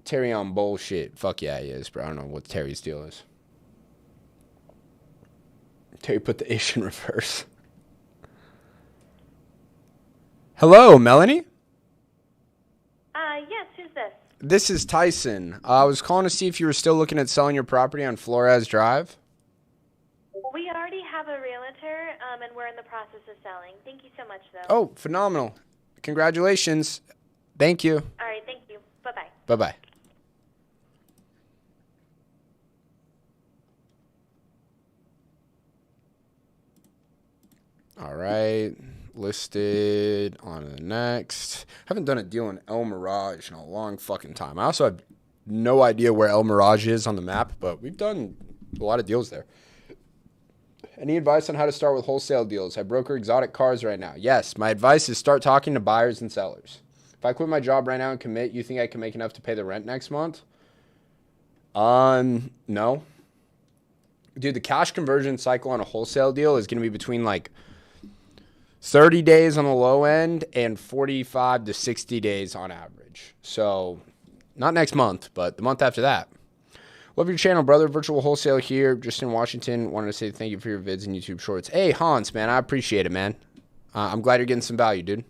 Terry on bullshit. Fuck yeah, he is, bro. I don't know what Terry's deal is. Terry put the ish in reverse. Hello, Melanie? Yes, who's this? This is Tyson. I was calling to see if you were still looking at selling your property on Flores Drive. We already have a realtor, and we're in the process of selling. Thank you so much, though. Oh, phenomenal. Congratulations. Thank you. All right, thank you. Bye-bye. Bye-bye. All right. Listed on to the next. Haven't done a deal in El Mirage in a long fucking time. I also have no idea where El Mirage is on the map, but we've done a lot of deals there. Any advice on how to start with wholesale deals? I broker exotic cars right now. Yes, my advice is start talking to buyers and sellers. If I quit my job right now and commit, you think I can make enough to pay the rent next month? No. Dude, the cash conversion cycle on a wholesale deal is going to be between like 30 days on the low end and 45 to 60 days on average. So not next month, but the month after that. Love your channel, brother. Virtual Wholesale here, just in Washington. Wanted to say thank you for your vids and YouTube shorts. Hey, Hans, man, I appreciate it, man. I'm glad you're getting some value, dude.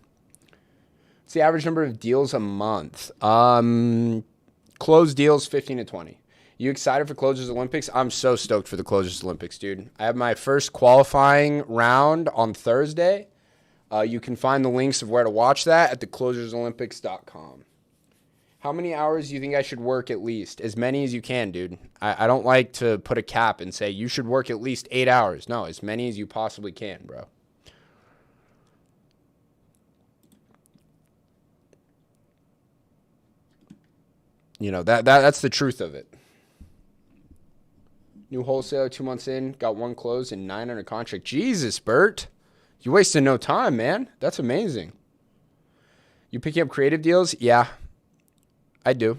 What's the average number of deals a month? Closed deals, 15 to 20. You excited for Closers Olympics? I'm so stoked for the Closers Olympics, dude. I have my first qualifying round on Thursday. You can find the links of where to watch that at theclosersolympics.com. How many hours do you think I should work at least? As many as you can, dude. I don't like to put a cap and say you should work at least 8 hours. No, as many as you possibly can, bro. You know, that's the truth of it. New wholesaler 2 months in, got one closed and 9 under contract. Jesus, Bert. You wasted no time, man. That's amazing. You picking up creative deals? Yeah, I do.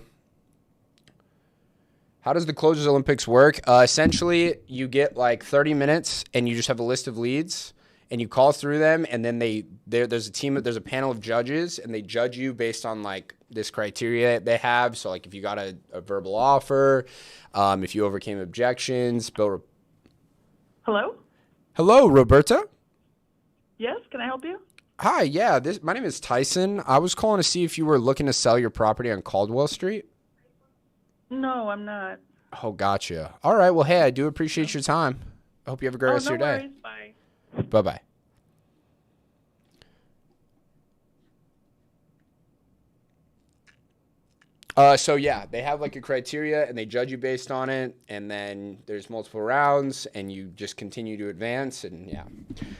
How does the Closers Olympics work? Essentially, you get like 30 minutes and you just have a list of leads and you call through them, and then there's a panel of judges, and they judge you based on like this criteria they have. So like if you got a verbal offer, if you overcame objections, Hello? Hello, Roberta? Yes, can I help you? Hi, yeah, my name is Tyson. I was calling to see if you were looking to sell your property on Caldwell Street. No, I'm not. Oh, gotcha. All right, well, hey, I do appreciate your time. I hope you have a great rest of your day. Worries. Bye. Bye-bye. So yeah, they have like a criteria and they judge you based on it, and then there's multiple rounds and you just continue to advance, and yeah.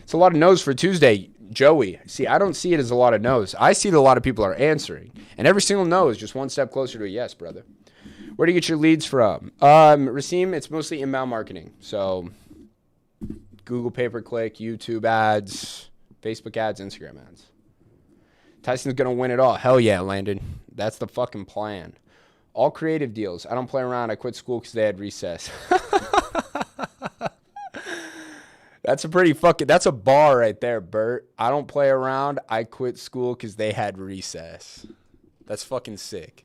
It's a lot of no's for Tuesday, Joey. See, I don't see it as a lot of no's. I see that a lot of people are answering, and every single no is just one step closer to a yes, brother. Where do you get your leads from? Rasim, it's mostly inbound marketing. So Google pay-per-click, YouTube ads, Facebook ads, Instagram ads. Tyson's going to win it all. Hell yeah, Landon. That's the fucking plan. All creative deals. I don't play around. I quit school because they had recess. That's a bar right there, Bert. I don't play around. I quit school because they had recess. That's fucking sick.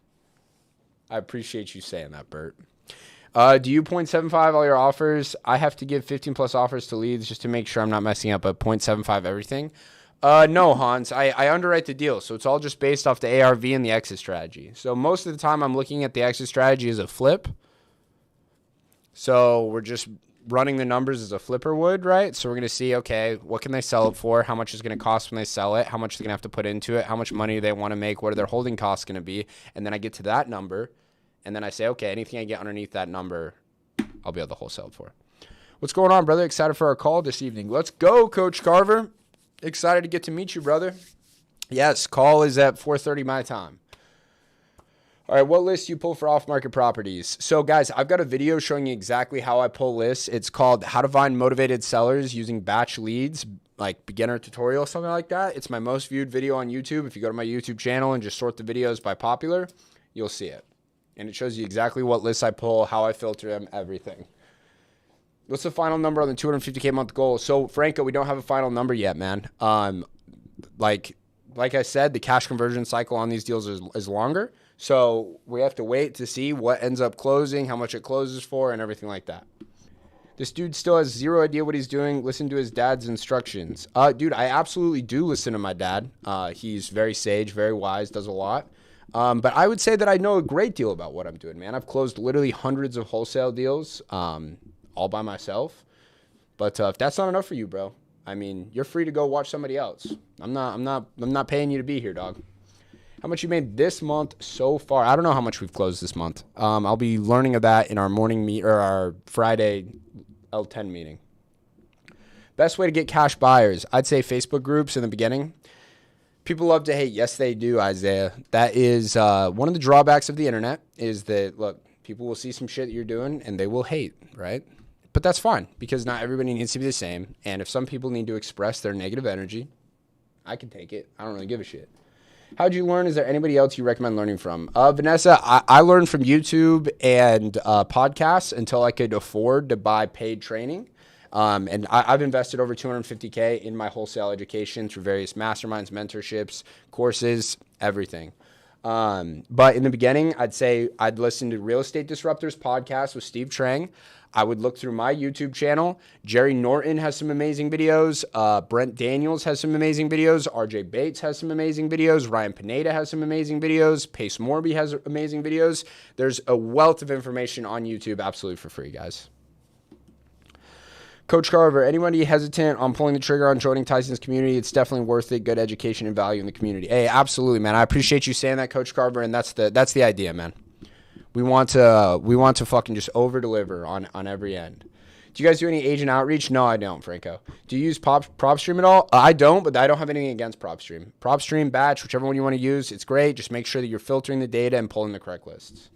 I appreciate you saying that, Bert. Do you 0.75 all your offers? I have to give 15 plus offers to leads just to make sure I'm not messing up, but 0.75 everything. No, Hans, I underwrite the deal, so it's all just based off the ARV and the exit strategy. So most of the time I'm looking at the exit strategy as a flip. So we're just running the numbers as a flipper would, right? So we're going to see, okay, what can they sell it for? How much is it going to cost when they sell it? How much are they going to have to put into it? How much money do they want to make? What are their holding costs going to be? And then I get to that number, and then I say, okay, anything I get underneath that number, I'll be able to wholesale it for. What's going on, brother? Excited for our call this evening. Let's go, Coach Carver. Excited to get to meet you, brother. Yes, call is at 4:30 my time. All right, what list do you pull for off-market properties? So, guys, I've got a video showing you exactly how I pull lists. It's called How to Find Motivated Sellers Using Batch Leads, like beginner tutorial, something like that. It's my most viewed video on YouTube. If you go to my YouTube channel and just sort the videos by popular, you'll see it. And it shows you exactly what lists I pull, how I filter them, everything. What's the final number on the 250K month goal? So, Franco, we don't have a final number yet, man. Like I said, the cash conversion cycle on these deals is longer. So we have to wait to see what ends up closing, how much it closes for, and everything like that. This dude still has zero idea what he's doing. Listen to his dad's instructions. Dude, I absolutely do listen to my dad. He's very sage, very wise, does a lot. But I would say that I know a great deal about what I'm doing, man. I've closed literally hundreds of wholesale deals all by myself. But if that's not enough for you, bro, I mean, you're free to go watch somebody else. I'm not paying you to be here, dog. How much you made this month so far? I don't know how much we've closed this month. I'll be learning of that in our morning meet or our Friday L10 meeting. Best way to get cash buyers, I'd say Facebook groups in the beginning. People love to hate. Yes, they do, Isaiah. That is one of the drawbacks of the internet is that, look, people will see some shit that you're doing and they will hate, right? But that's fine because not everybody needs to be the same. And if some people need to express their negative energy, I can take it. I don't really give a shit. How'd you learn? Is there anybody else you recommend learning from? Vanessa, I learned from YouTube and podcasts until I could afford to buy paid training. And I've invested over $250K in my wholesale education through various masterminds, mentorships, courses, everything. But in the beginning, I'd say I'd listen to Real Estate Disruptors podcast with Steve Trang. I would look through my YouTube channel. Jerry Norton has some amazing videos. Brent Daniels has some amazing videos. RJ Bates has some amazing videos. Ryan Pineda has some amazing videos. Pace Morby has amazing videos. There's a wealth of information on YouTube absolutely for free, guys. Coach Carver, anybody hesitant on pulling the trigger on joining Tyson's community? It's definitely worth it. Good education and value in the community. Hey, absolutely, man. I appreciate you saying that, Coach Carver, and that's the idea, man. We want to fucking just over deliver on every end. Do you guys do any agent outreach? No, I don't, Franco. Do you use PropStream at all? I don't, but I don't have anything against PropStream. PropStream, Batch, whichever one you want to use, it's great. Just make sure that you're filtering the data and pulling the correct lists.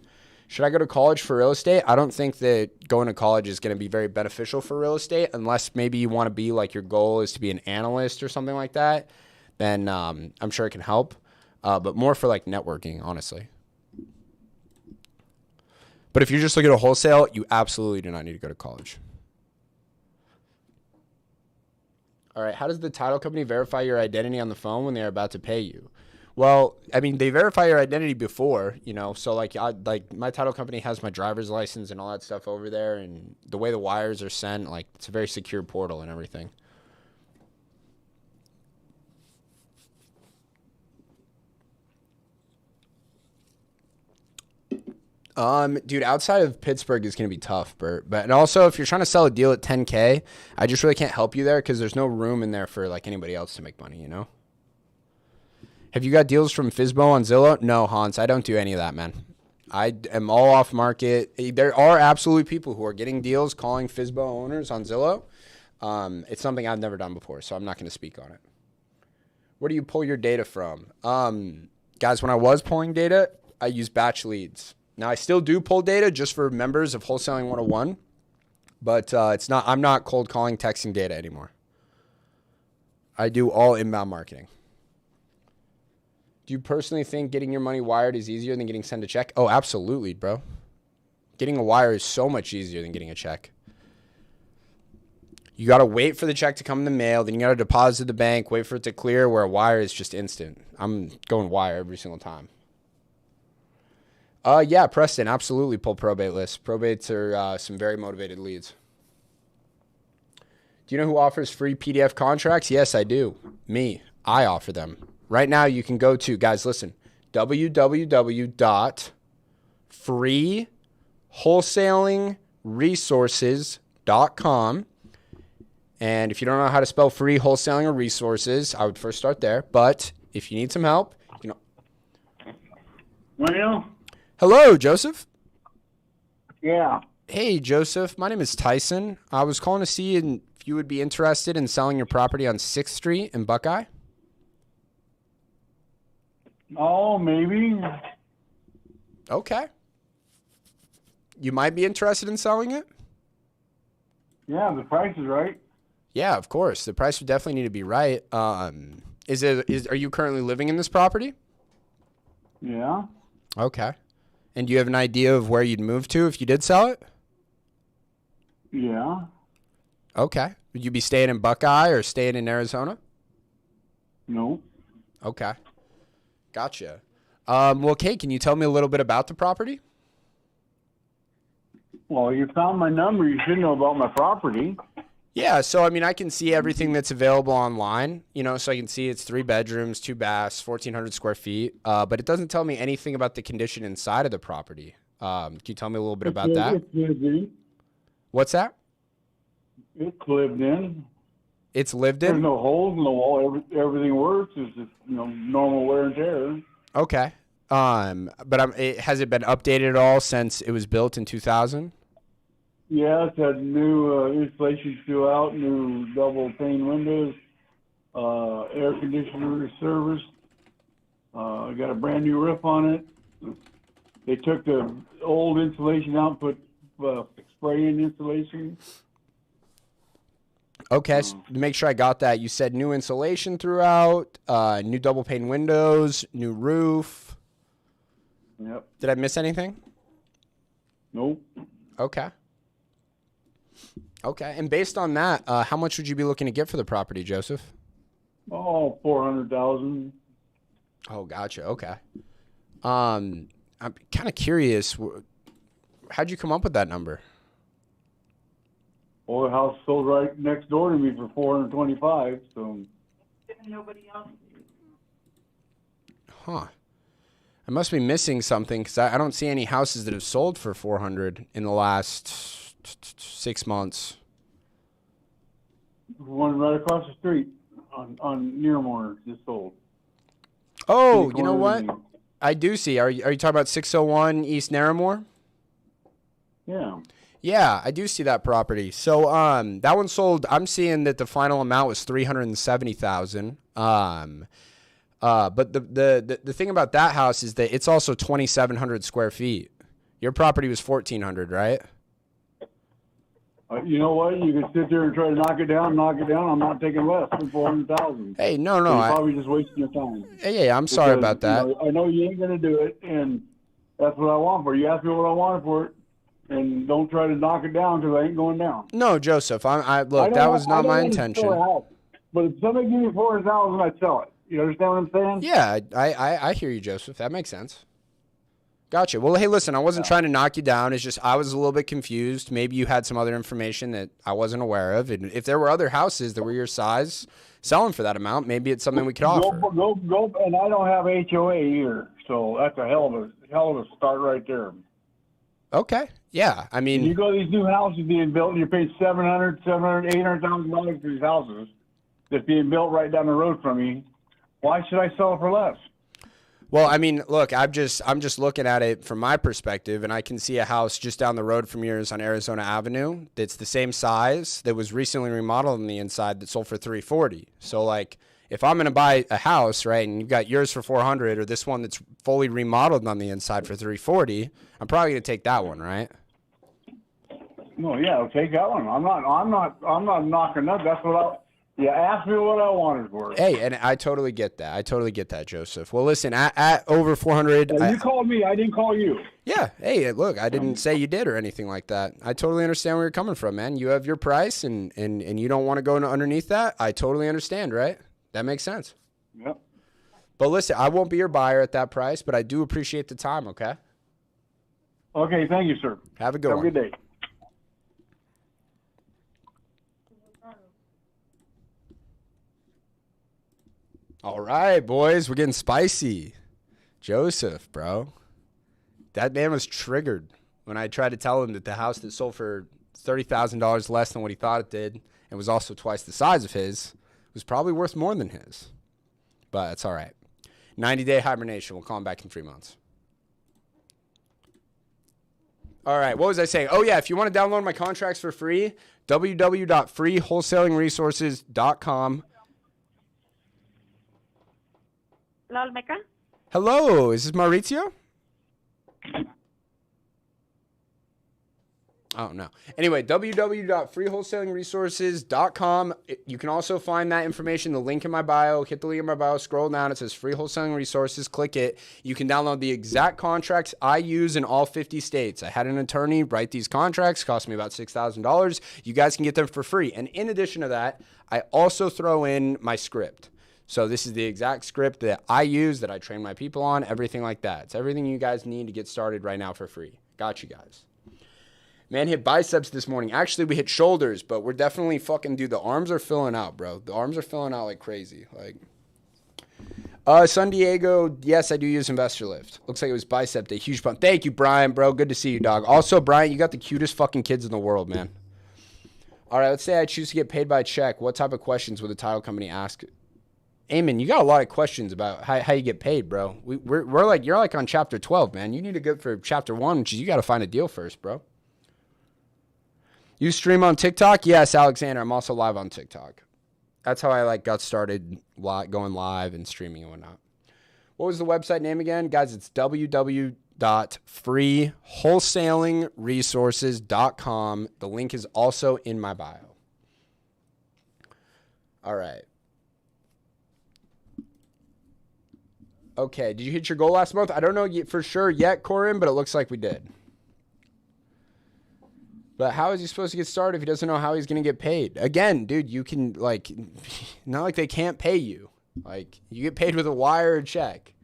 Should I go to college for real estate? I don't think that going to college is going to be very beneficial for real estate unless maybe you want to be like your goal is to be an analyst or something like that. Then I'm sure it can help, but more for like networking, honestly. But if you're just looking at wholesale, you absolutely do not need to go to college. All right, how does the title company verify your identity on the phone when they're about to pay you? Well, I mean, they verify your identity before, so like my title company has my driver's license and all that stuff over there, and the way the wires are sent, like it's a very secure portal and everything. Dude, outside of Pittsburgh is going to be tough, Bert. And also, if you're trying to sell a deal at 10K, I just really can't help you there because there's no room in there for like anybody else to make money, Have you got deals from Fizbo on Zillow? No, Hans, I don't do any of that, man. I am all off market. There are absolutely people who are getting deals calling Fizbo owners on Zillow. It's something I've never done before, so I'm not going to speak on it. Where do you pull your data from? Guys, when I was pulling data, I use batch leads. Now, I still do pull data just for members of Wholesaling 101, but I'm not cold calling, texting data anymore. I do all inbound marketing. Do you personally think getting your money wired is easier than getting sent a check? Oh, absolutely, bro. Getting a wire is so much easier than getting a check. You got to wait for the check to come in the mail. Then you got to deposit the bank, wait for it to clear, where a wire is just instant. I'm going wire every single time. Yeah, Preston, absolutely pull probate lists. Probates are some very motivated leads. Do you know who offers free PDF contracts? Yes, I do. Me. I offer them. Right now, you can go to, guys, listen, www.freewholesalingresources.com. And if you don't know how to spell free wholesaling or resources, I would first start there. But if you need some help, Well, Hello, Joseph. yeah. Hey, Joseph. My name is Tyson. I was calling to see if you would be interested in selling your property on 6th Street in Buckeye. Oh, maybe. Okay. You might be interested in selling it? Yeah, the price is right. Yeah, of course. The price would definitely need to be right. Are you currently living in this property? Yeah. Okay. And do you have an idea of where you'd move to if you did sell it? Yeah. Okay. Would you be staying in Buckeye or staying in Arizona? No. Okay. Gotcha. Well, Kate, can you tell me a little bit about the property? Well, you found my number. You should know about my property. Yeah, so I mean, I can see everything that's available online, so I can see it's 3 bedrooms, 2 baths, 1,400 square feet, but it doesn't tell me anything about the condition inside of the property. Can you tell me a little bit about that? It's lived in. What's that? It's lived in. It's lived There's in? no holes in the wall. Everything works. It's just normal wear and tear. Okay. But has it been updated at all since it was built in 2000? Yeah, it's had new insulation throughout, new double pane windows, air conditioner service. Got a brand new roof on it. They took the old insulation out and put spray-in insulation. Okay, so to make sure I got that, you said new insulation throughout, new double pane windows, new roof. Yep. Did I miss anything? Nope. Okay. Okay, and based on that, how much would you be looking to get for the property, Joseph? Oh, 400,000. Oh, gotcha. Okay. I'm kind of curious. How'd you come up with that number? Well, the house sold right next door to me for 425. So. Nobody else. Huh. I must be missing something because I don't see any houses that have sold for 400 in the last 6 months. One right across the street on Nearmore just sold. Oh, you know what? I do see. Are you talking about 601 East Narramore? Yeah. Yeah, I do see that property. So that one sold. I'm seeing that the final amount was $370,000. But the thing about that house is that it's also 2,700 square feet. Your property was 1,400, right? You know what? You can sit there and try to knock it down. I'm not taking less than 400,000. Hey, no. So you're probably just wasting your time. Yeah, I'm sorry about that. I know you ain't gonna do it, and that's what I want for it. You asked me what I wanted for it, and don't try to knock it down because I ain't going down. No, Joseph. Look, that was not my intention. But if somebody give me 400,000, I'd sell it. You understand what I'm saying? Yeah, I hear you, Joseph. That makes sense. Gotcha. Well, hey, listen, I wasn't trying to knock you down. It's just I was a little bit confused. Maybe you had some other information that I wasn't aware of. And if there were other houses that were your size selling for that amount, maybe it's something we could offer. Go, and I don't have HOA either, so that's a hell of a start right there. Okay. Yeah. I mean, you go to these new houses being built, and you're paying $800,000 for these houses that's being built right down the road from me. Why should I sell it for less? Well, I mean, look, I'm just looking at it from my perspective, and I can see a house just down the road from yours on Arizona Avenue that's the same size that was recently remodeled on the inside that sold for $340. So, like, if I'm going to buy a house, right, and you've got yours for $400 or this one that's fully remodeled on the inside for $340, I'm probably going to take that one, right? No, yeah, I'll take that one. I'm not knocking that. That's what you asked me what I wanted for it. Hey, and I totally get that. Joseph. Well, listen, at over 400. You called me. I didn't call you. Yeah. Hey, look, I didn't say you did or anything like that. I totally understand where you're coming from, man. You have your price, and you don't want to go underneath that. I totally understand, right? That makes sense. Yep. But listen, I won't be your buyer at that price, but I do appreciate the time, okay? Okay, thank you, sir. Have a good one. Have a good day. All right, boys, we're getting spicy. Joseph, bro. That man was triggered when I tried to tell him that the house that sold for $30,000 less than what he thought it did and was also twice the size of his was probably worth more than his. But it's all right. 90-day hibernation. We'll call him back in 3 months. All right, what was I saying? Oh, yeah, if you want to download my contracts for free, www.freewholesalingresources.com. Hello, Olmeca? Hello, is this Maurizio? Oh, no. Anyway, www.freewholesalingresources.com. You can also find that information, the link in my bio. Hit the link in my bio, scroll down. It says Free Wholesaling Resources. Click it. You can download the exact contracts I use in all 50 states. I had an attorney write these contracts. Cost me about $6,000. You guys can get them for free. And in addition to that, I also throw in my script. So this is the exact script that I use, that I train my people on, everything like that. It's everything you guys need to get started right now for free. Got you guys. Man hit biceps this morning. Actually, we hit shoulders, but we're definitely fucking, dude, the arms are filling out, bro. The arms are filling out like crazy. Like, San Diego, yes, I do use Investor Lift. Looks like it was bicep day. Huge pump. Thank you, Brian, bro. Good to see you, dog. Also, Brian, you got the cutest fucking kids in the world, man. All right, let's say I choose to get paid by check. What type of questions would the title company ask? Eamon, you got a lot of questions about how you get paid, bro. We're like, you're like on chapter 12, man. You need to go for chapter 1, which is you got to find a deal first, bro. You stream on TikTok? Yes, Alexander. I'm also live on TikTok. That's how I like got started going live and streaming and whatnot. What was the website name again? Guys, it's www.freewholesalingresources.com. The link is also in my bio. All right. Okay, did you hit your goal last month? I don't know for sure yet, Corin, but it looks like we did. But how is he supposed to get started if he doesn't know how he's going to get paid? Again, dude, you can, like, not like they can't pay you. Like, you get paid with a wire or check.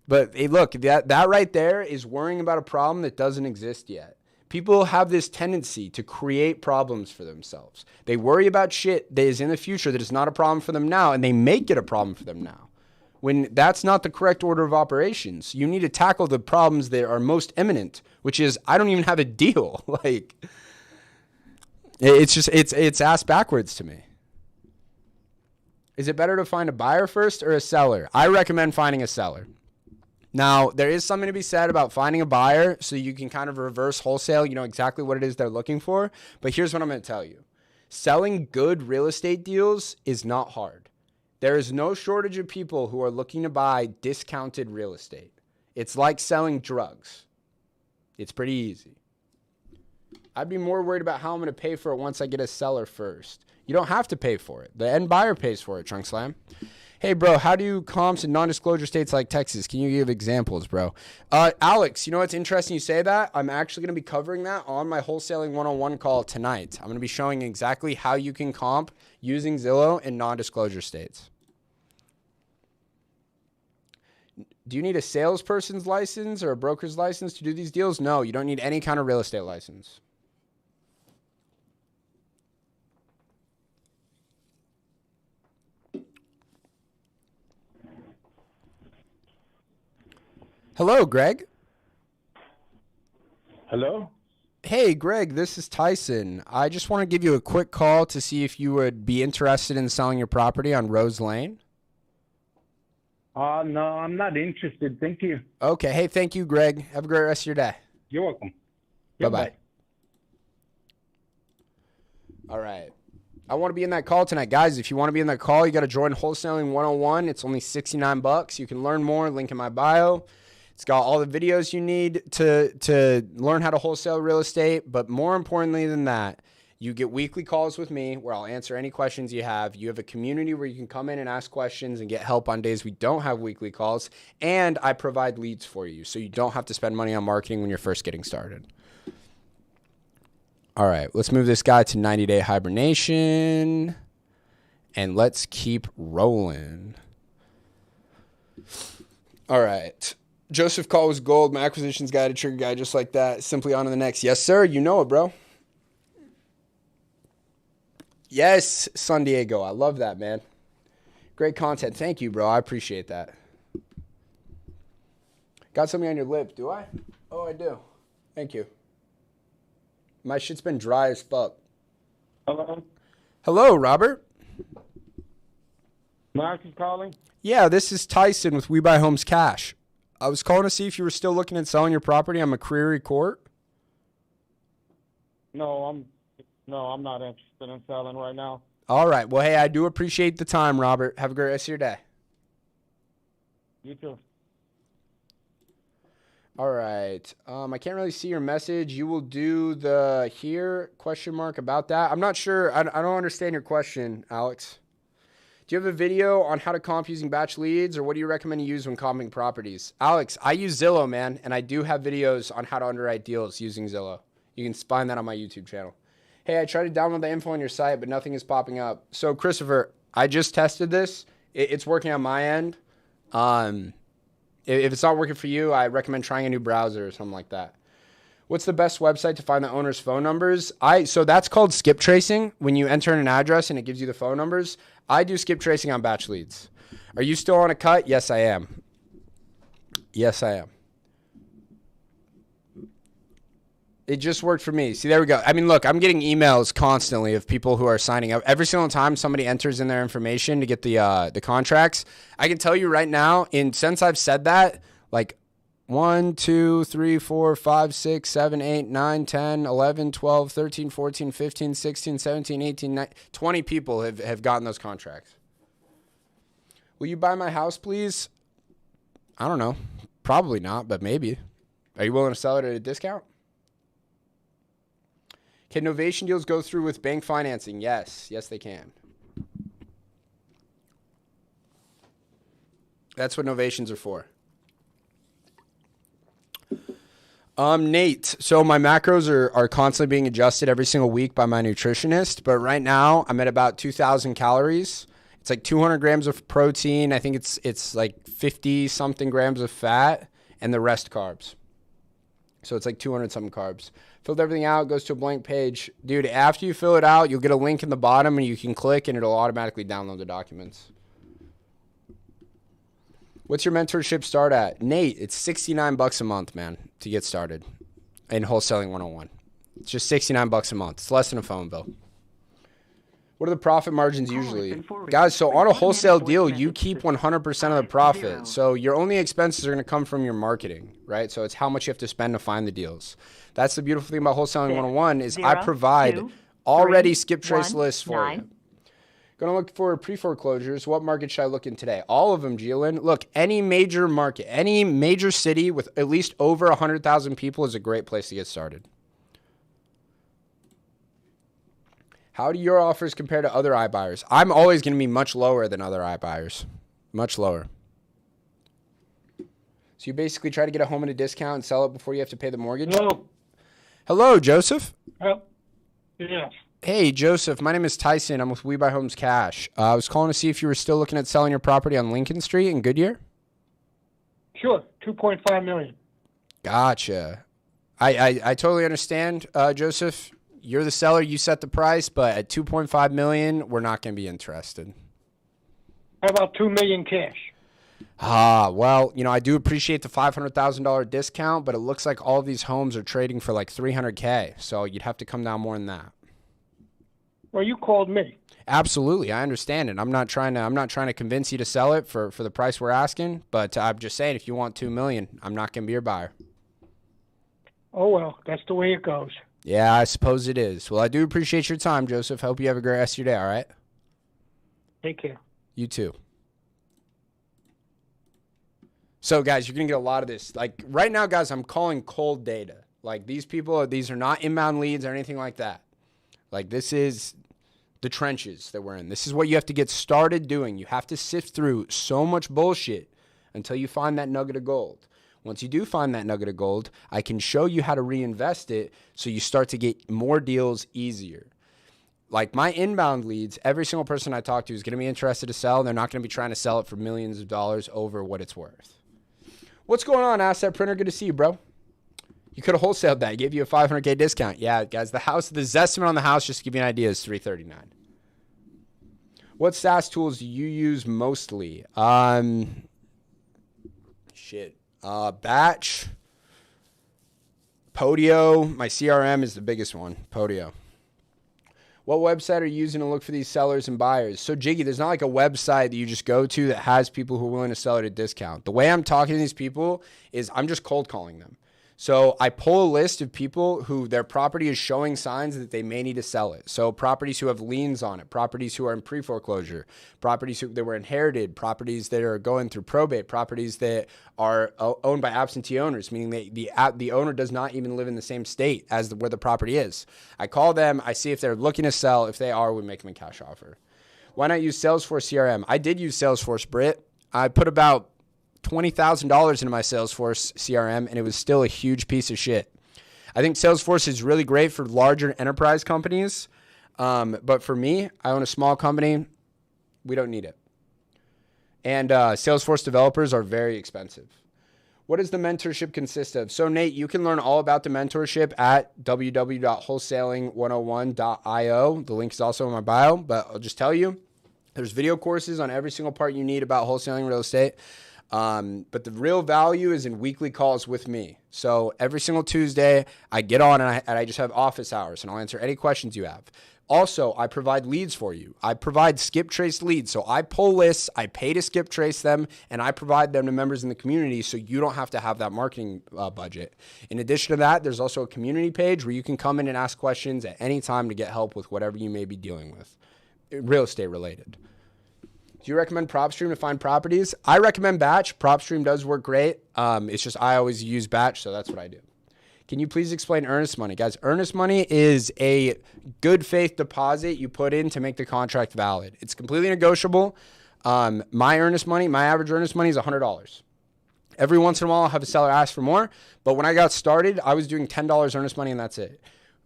But, hey, look, that right there is worrying about a problem that doesn't exist yet. People have this tendency to create problems for themselves. They worry about shit that is in the future that is not a problem for them now, and they make it a problem for them now. When that's not the correct order of operations. You need to tackle the problems that are most imminent, which is, I don't even have a deal. Like, it's just, it's ass backwards to me. Is it better to find a buyer first or a seller? I recommend finding a seller. Now, there is something to be said about finding a buyer so you can kind of reverse wholesale. You know exactly what it is they're looking for. But here's what I'm going to tell you. Selling good real estate deals is not hard. There is no shortage of people who are looking to buy discounted real estate. It's like selling drugs. It's pretty easy. I'd be more worried about how I'm going to pay for it once I get a seller first. You don't have to pay for it. The end buyer pays for it, Trunk Slam. Hey, bro, how do comps in non-disclosure states like Texas? Can you give examples, bro? Alex, you know what's interesting you say that? I'm actually going to be covering that on my Wholesaling 101 call tonight. I'm going to be showing exactly how you can comp using Zillow in non-disclosure states. Do you need a salesperson's license or a broker's license to do these deals? No, you don't need any kind of real estate license. Hello, Greg. Hello? Hey, Greg, this is Tyson. I just want to give you a quick call to see if you would be interested in selling your property on Rose Lane. No, I'm not interested. Thank you. Okay. Hey, thank you, Greg. Have a great rest of your day. You're welcome. Bye-bye. All right. I want to be in that call tonight. Guys, if you want to be in that call, you got to join Wholesaling 101. It's only $69. You can learn more. Link in my bio. It's got all the videos you need to learn how to wholesale real estate. But more importantly than that, you get weekly calls with me where I'll answer any questions you have. You have a community where you can come in and ask questions and get help on days we don't have weekly calls. And I provide leads for you, so you don't have to spend money on marketing when you're first getting started. All right, let's move this guy to 90-day hibernation. And let's keep rolling. All right. Joseph Call was gold. My acquisitions guide, a trigger guide, just like that. Simply on to the next. Yes, sir. You know it, bro. Yes, San Diego. I love that, man. Great content. Thank you, bro. I appreciate that. Got something on your lip, do I? Oh, I do. Thank you. My shit's been dry as fuck. Hello? Hello, Robert. Mark is calling? Yeah, this is Tyson with We Buy Homes Cash. I was calling to see if you were still looking at selling your property on McCreary Court. No, I'm not interested in selling right now. All right. Well, hey, I do appreciate the time, Robert. Have a great rest of your day. You too. All right. I can't really see your message. You will do the here ? About that. I'm not sure. I don't understand your question, Alex. Do you have a video on how to comp using batch leads, or what do you recommend you use when comping properties? Alex, I use Zillow, man, and I do have videos on how to underwrite deals using Zillow. You can find that on my YouTube channel. Hey, I tried to download the info on your site, but nothing is popping up. So, Christopher, I just tested this. It's working on my end. If it's not working for you, I recommend trying a new browser or something like that. What's the best website to find the owner's phone numbers? So that's called skip tracing. When you enter in an address and it gives you the phone numbers, I do skip tracing on batch leads. Are you still on a cut? Yes, I am. Yes, I am. It just worked for me. See, there we go. I mean, look, I'm getting emails constantly of people who are signing up. Every single time somebody enters in their information to get the contracts, I can tell you right now, since I've said that, like 1, 2, 3, 4, 5, 6, 7, 8, 9, 10, 11, 12, 13, 14, 15, 16, 17, 18, 19, 20 people have gotten those contracts. Will you buy my house, please? I don't know. Probably not, but maybe. Are you willing to sell it at a discount? Can novation deals go through with bank financing? Yes. Yes, they can. That's what novations are for. Nate, so my macros are constantly being adjusted every single week by my nutritionist, but right now I'm at about 2,000 calories. It's like 200 grams of protein. I think it's like 50 something grams of fat and the rest carbs. So it's like 200 something carbs. Filled everything out, goes to a blank page. Dude, after you fill it out, you'll get a link in the bottom and you can click and it'll automatically download the documents. What's your mentorship start at? Nate, it's $69 a month, man, to get started in Wholesaling 101. It's just $69 a month. It's less than a phone bill. What are the profit margins usually? Guys, so on a wholesale deal, you keep 100% of the profit. So your only expenses are going to come from your marketing, right? So it's how much you have to spend to find the deals. That's the beautiful thing about Wholesaling 101 is I provide already skip trace lists for you. Going to look for pre-foreclosures. What market should I look in today? All of them, Giolin. Look, any major market, any major city with at least over 100,000 people is a great place to get started. How do your offers compare to other iBuyers? I'm always going to be much lower than other iBuyers. Much lower. So you basically try to get a home at a discount and sell it before you have to pay the mortgage? Hello, Joseph. Yes. Hey, Joseph. My name is Tyson. I'm with We Buy Homes Cash. I was calling to see if you were still looking at selling your property on Lincoln Street in Goodyear. Sure. 2.5 million. Gotcha. I totally understand, Joseph. You're the seller. You set the price, but at 2.5 million, we're not going to be interested. How about 2 million cash? Well, I do appreciate the $500,000 discount, but it looks like all of these homes are trading for like $300K. So you'd have to come down more than that. Well, you called me. Absolutely, I understand it. I'm not trying to convince you to sell it for the price we're asking, but I'm just saying if you want 2 million, I'm not going to be your buyer. Oh well, that's the way it goes. Yeah, I suppose it is. Well, I do appreciate your time, Joseph. Hope you have a great rest of your day, all right? Take care. You too. So, guys, you're going to get a lot of this. Like, right now, guys, I'm calling cold data. Like, these are not inbound leads or anything like that. Like, this is the trenches that we're in. This is what you have to get started doing. You have to sift through so much bullshit until you find that nugget of gold. Once you do find that nugget of gold, I can show you how to reinvest it so you start to get more deals easier. Like my inbound leads, every single person I talk to is going to be interested to sell. They're not going to be trying to sell it for millions of dollars over what it's worth. What's going on, Asset Printer? Good to see you, bro. You could have wholesaled that. Gave you a $500K discount. Yeah, guys, the Zestimate on the house, just to give you an idea, is $339. What SaaS tools do you use mostly? Batch, Podio. My CRM is the biggest one, Podio. What website are you using to look for these sellers and buyers? So, Jiggy, there's not like a website that you just go to that has people who are willing to sell at a discount. The way I'm talking to these people is I'm just cold calling them. So I pull a list of people who their property is showing signs that they may need to sell it. So properties who have liens on it, properties who are in pre-foreclosure, properties that were inherited, properties that are going through probate, properties that are owned by absentee owners, meaning the owner does not even live in the same state as where the property is. I call them. I see if they're looking to sell. If they are, we make them a cash offer. Why not use Salesforce CRM? I did use Salesforce, Britt. I put about $20,000 into my Salesforce CRM, and it was still a huge piece of shit. I think Salesforce is really great for larger enterprise companies, but for me, I own a small company. We don't need it. And Salesforce developers are very expensive. What does the mentorship consist of? So, Nate, you can learn all about the mentorship at www.wholesaling101.io. The link is also in my bio, but I'll just tell you, there's video courses on every single part you need about wholesaling real estate. But the real value is in weekly calls with me. So every single Tuesday, I get on and I just have office hours, and I'll answer any questions you have. Also, I provide leads for you. I provide skip trace leads. So I pull lists, I pay to skip trace them, and I provide them to members in the community so you don't have to have that marketing budget. In addition to that, there's also a community page where you can come in and ask questions at any time to get help with whatever you may be dealing with, real estate related. Do you recommend PropStream to find properties? I recommend Batch. PropStream does work great. It's just I always use Batch, so that's what I do. Can you please explain earnest money? Guys, earnest money is a good faith deposit you put in to make the contract valid. It's completely negotiable. My average earnest money is $100. Every once in a while, I'll have a seller ask for more, but when I got started, I was doing $10 earnest money and that's it.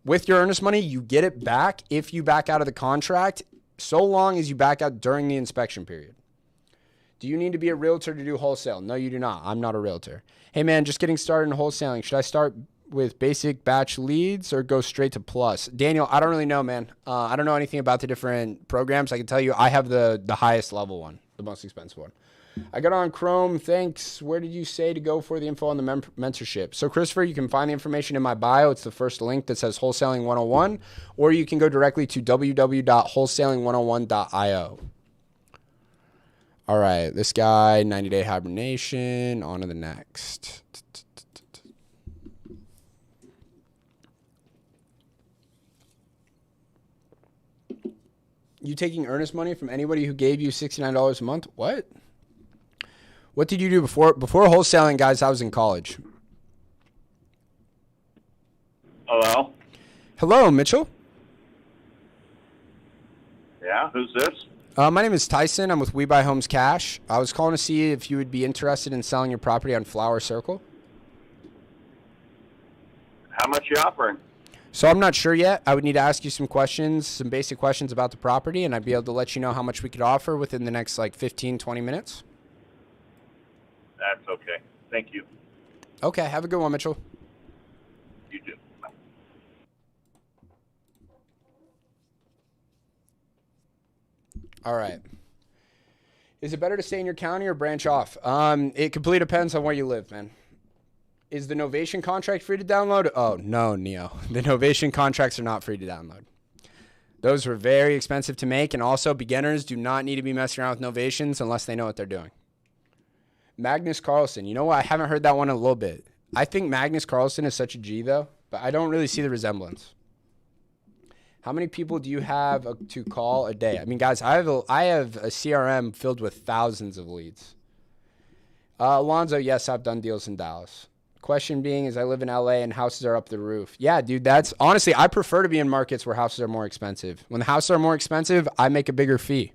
With your earnest money, you get it back if you back out of the contract, so long as you back out during the inspection period. Do you need to be a realtor to do wholesale? No, you do not. I'm not a realtor. Hey, man, just getting started in wholesaling. Should I start with basic batch leads or go straight to plus? Daniel, I don't really know, man. I don't know anything about the different programs. I can tell you I have the highest level one, the most expensive one. I got on Chrome. Thanks. Where did you say to go for the info on the mentorship? So, Christopher, you can find the information in my bio. It's the first link that says Wholesaling 101, or you can go directly to www.wholesaling101.io. All right, this guy, 90-day hibernation. On to the next. You taking earnest money from anybody who gave you $69 a month? What? What did you do before wholesaling, guys? I was in college. Hello? Hello, Mitchell. Yeah, who's this? My name is Tyson. I'm with We Buy Homes Cash. I was calling to see if you would be interested in selling your property on Flower Circle. How much you offering? So I'm not sure yet. I would need to ask you some questions, some basic questions about the property, and I'd be able to let you know how much we could offer within the next 15, 20 minutes. That's okay. Thank you. Okay, have a good one, Mitchell. You do. All right. Is it better to stay in your county or branch off? It completely depends on where you live, man. Is the Novation contract free to download? Oh, no, Neo. The Novation contracts are not free to download. Those were very expensive to make, and also beginners do not need to be messing around with Novations unless they know what they're doing. Magnus Carlsen. You know what? I haven't heard that one in a little bit. I think Magnus Carlsen is such a G, though, but I don't really see the resemblance. How many people do you have to call a day? I mean, guys, I have a CRM filled with thousands of leads. Alonzo, yes, I've done deals in Dallas. Question being is I live in LA and houses are up the roof. Yeah, dude, that's honestly, I prefer to be in markets where houses are more expensive. When the houses are more expensive, I make a bigger fee.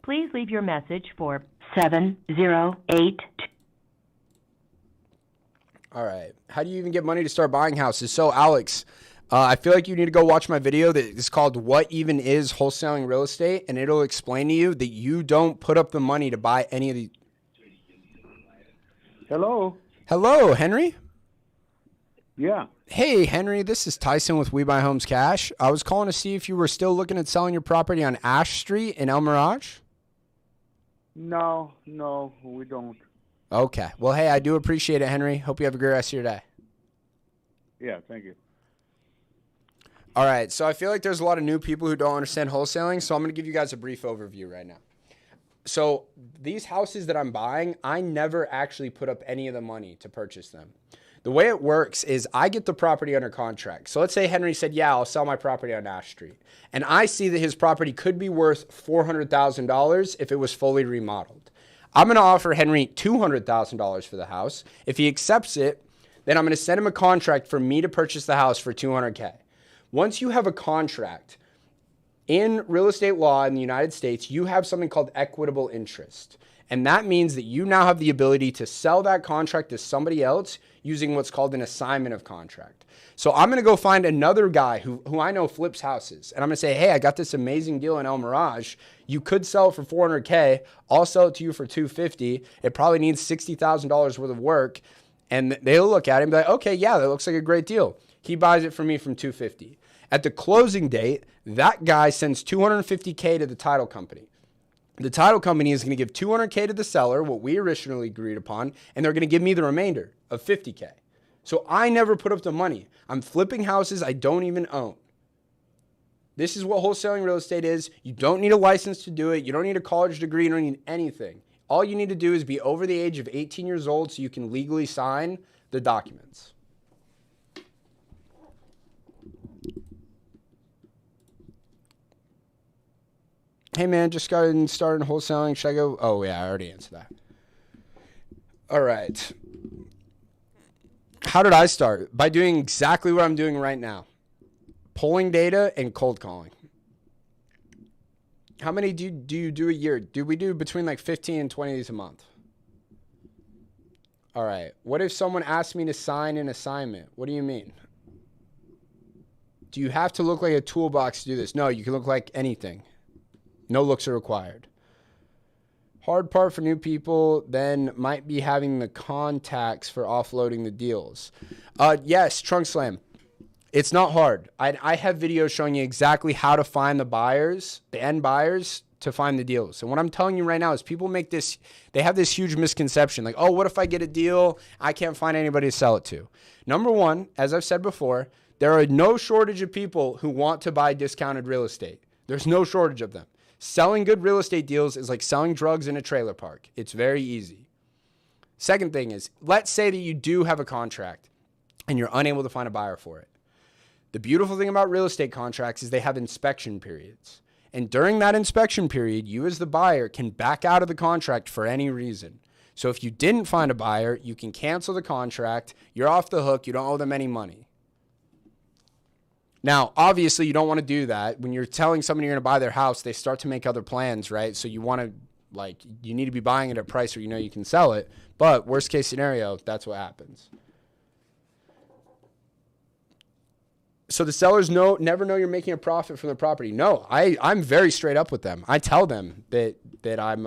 Please leave your message for 708. All right. How do you even get money to start buying houses? So, Alex, I feel like you need to go watch my video that is called What Even Is Wholesaling Real Estate, and it'll explain to you that you don't put up the money to buy any of the... Hello? Hello, Henry? Yeah. Hey, Henry, this is Tyson with We Buy Homes Cash. I was calling to see if you were still looking at selling your property on Ash Street in El Mirage. No, we don't. Okay. Well, hey, I do appreciate it, Henry. Hope you have a great rest of your day. Yeah, thank you. All right. So I feel like there's a lot of new people who don't understand wholesaling, so I'm going to give you guys a brief overview right now. So these houses that I'm buying, I never actually put up any of the money to purchase them. The way it works is I get the property under contract. So let's say Henry said, yeah, I'll sell my property on Ash Street. And I see that his property could be worth $400,000 if it was fully remodeled. I'm going to offer Henry $200,000 for the house. If he accepts it, then I'm going to send him a contract for me to purchase the house for $200K. Once you have a contract, In real estate law in the United States, you have something called equitable interest. And that means that you now have the ability to sell that contract to somebody else using what's called an assignment of contract. So I'm going to go find another guy who I know flips houses. And I'm going to say, hey, I got this amazing deal in El Mirage. You could sell it for $400K. I'll sell it to you for $250. It probably needs $60,000 worth of work. And they'll look at it and be like, okay, yeah, that looks like a great deal. He buys it for me from $250. At the closing date, that guy sends $250K to the title company. The title company is going to give $200K to the seller, what we originally agreed upon, and they're going to give me the remainder of $50K. So I never put up the money. I'm flipping houses I don't even own. This is what wholesaling real estate is. You don't need a license to do it. You don't need a college degree. You don't need anything. All you need to do is be over the age of 18 years old so you can legally sign the documents. Hey man, just got started in wholesaling. Should I go? Oh yeah, I already answered that. All right. How did I start? By doing exactly what I'm doing right now. Pulling data and cold calling. How many do you do a year? Do we do between like 15 and 20 of these a month? All right. What if someone asked me to sign an assignment? What do you mean? Do you have to look like a toolbox to do this? No, you can look like anything. No looks are required. Hard part for new people then might be having the contacts for offloading the deals. Yes, Trunk Slam. It's not hard. I have videos showing you exactly how to find the buyers, the end buyers, to find the deals. And what I'm telling you right now is people they have this huge misconception. Like, oh, what if I get a deal? I can't find anybody to sell it to. Number one, as I've said before, there are no shortage of people who want to buy discounted real estate. There's no shortage of them. Selling good real estate deals is like selling drugs in a trailer park. It's very easy. Second thing is, let's say that you do have a contract and you're unable to find a buyer for it. The beautiful thing about real estate contracts is they have inspection periods. And during that inspection period, you as the buyer can back out of the contract for any reason. So if you didn't find a buyer, you can cancel the contract. You're off the hook. You don't owe them any money. Now, obviously, you don't want to do that. When you're telling somebody you're going to buy their house, they start to make other plans, right? So you want to, you need to be buying it at a price where you know you can sell it. But worst case scenario, that's what happens. So the sellers never know you're making a profit from the property. No, I'm very straight up with them. I tell them that I'm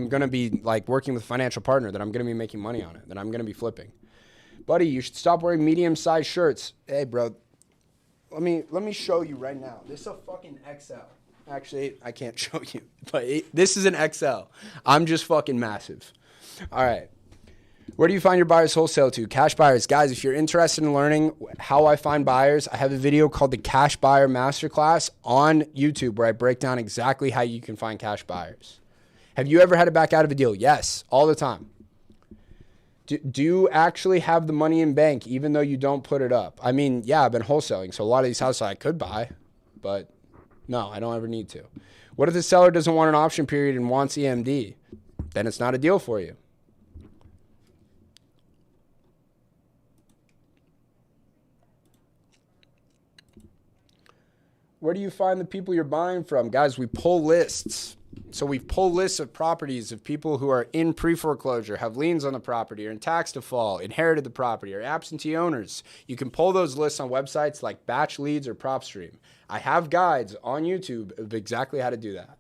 going to be like working with a financial partner, that I'm going to be making money on it, that I'm going to be flipping. Buddy, you should stop wearing medium-sized shirts. Hey, bro, let me show you right now. This is a fucking XL. Actually, I can't show you, but this is an XL. I'm just fucking massive. All right. Where do you find your buyers wholesale to? Cash buyers. Guys, if you're interested in learning how I find buyers, I have a video called the Cash Buyer Masterclass on YouTube where I break down exactly how you can find cash buyers. Have you ever had to back out of a deal? Yes, all the time. Do you actually have the money in bank even though you don't put it up? I mean, yeah, I've been wholesaling, so a lot of these houses I could buy, but no, I don't ever need to. What if the seller doesn't want an option period and wants EMD? Then it's not a deal for you. Where do you find the people you're buying from? Guys, we pull lists. So we pull lists of properties of people who are in pre-foreclosure, have liens on the property, or in tax default, inherited the property, or absentee owners. You can pull those lists on websites like Batch Leads or PropStream. I have guides on YouTube of exactly how to do that.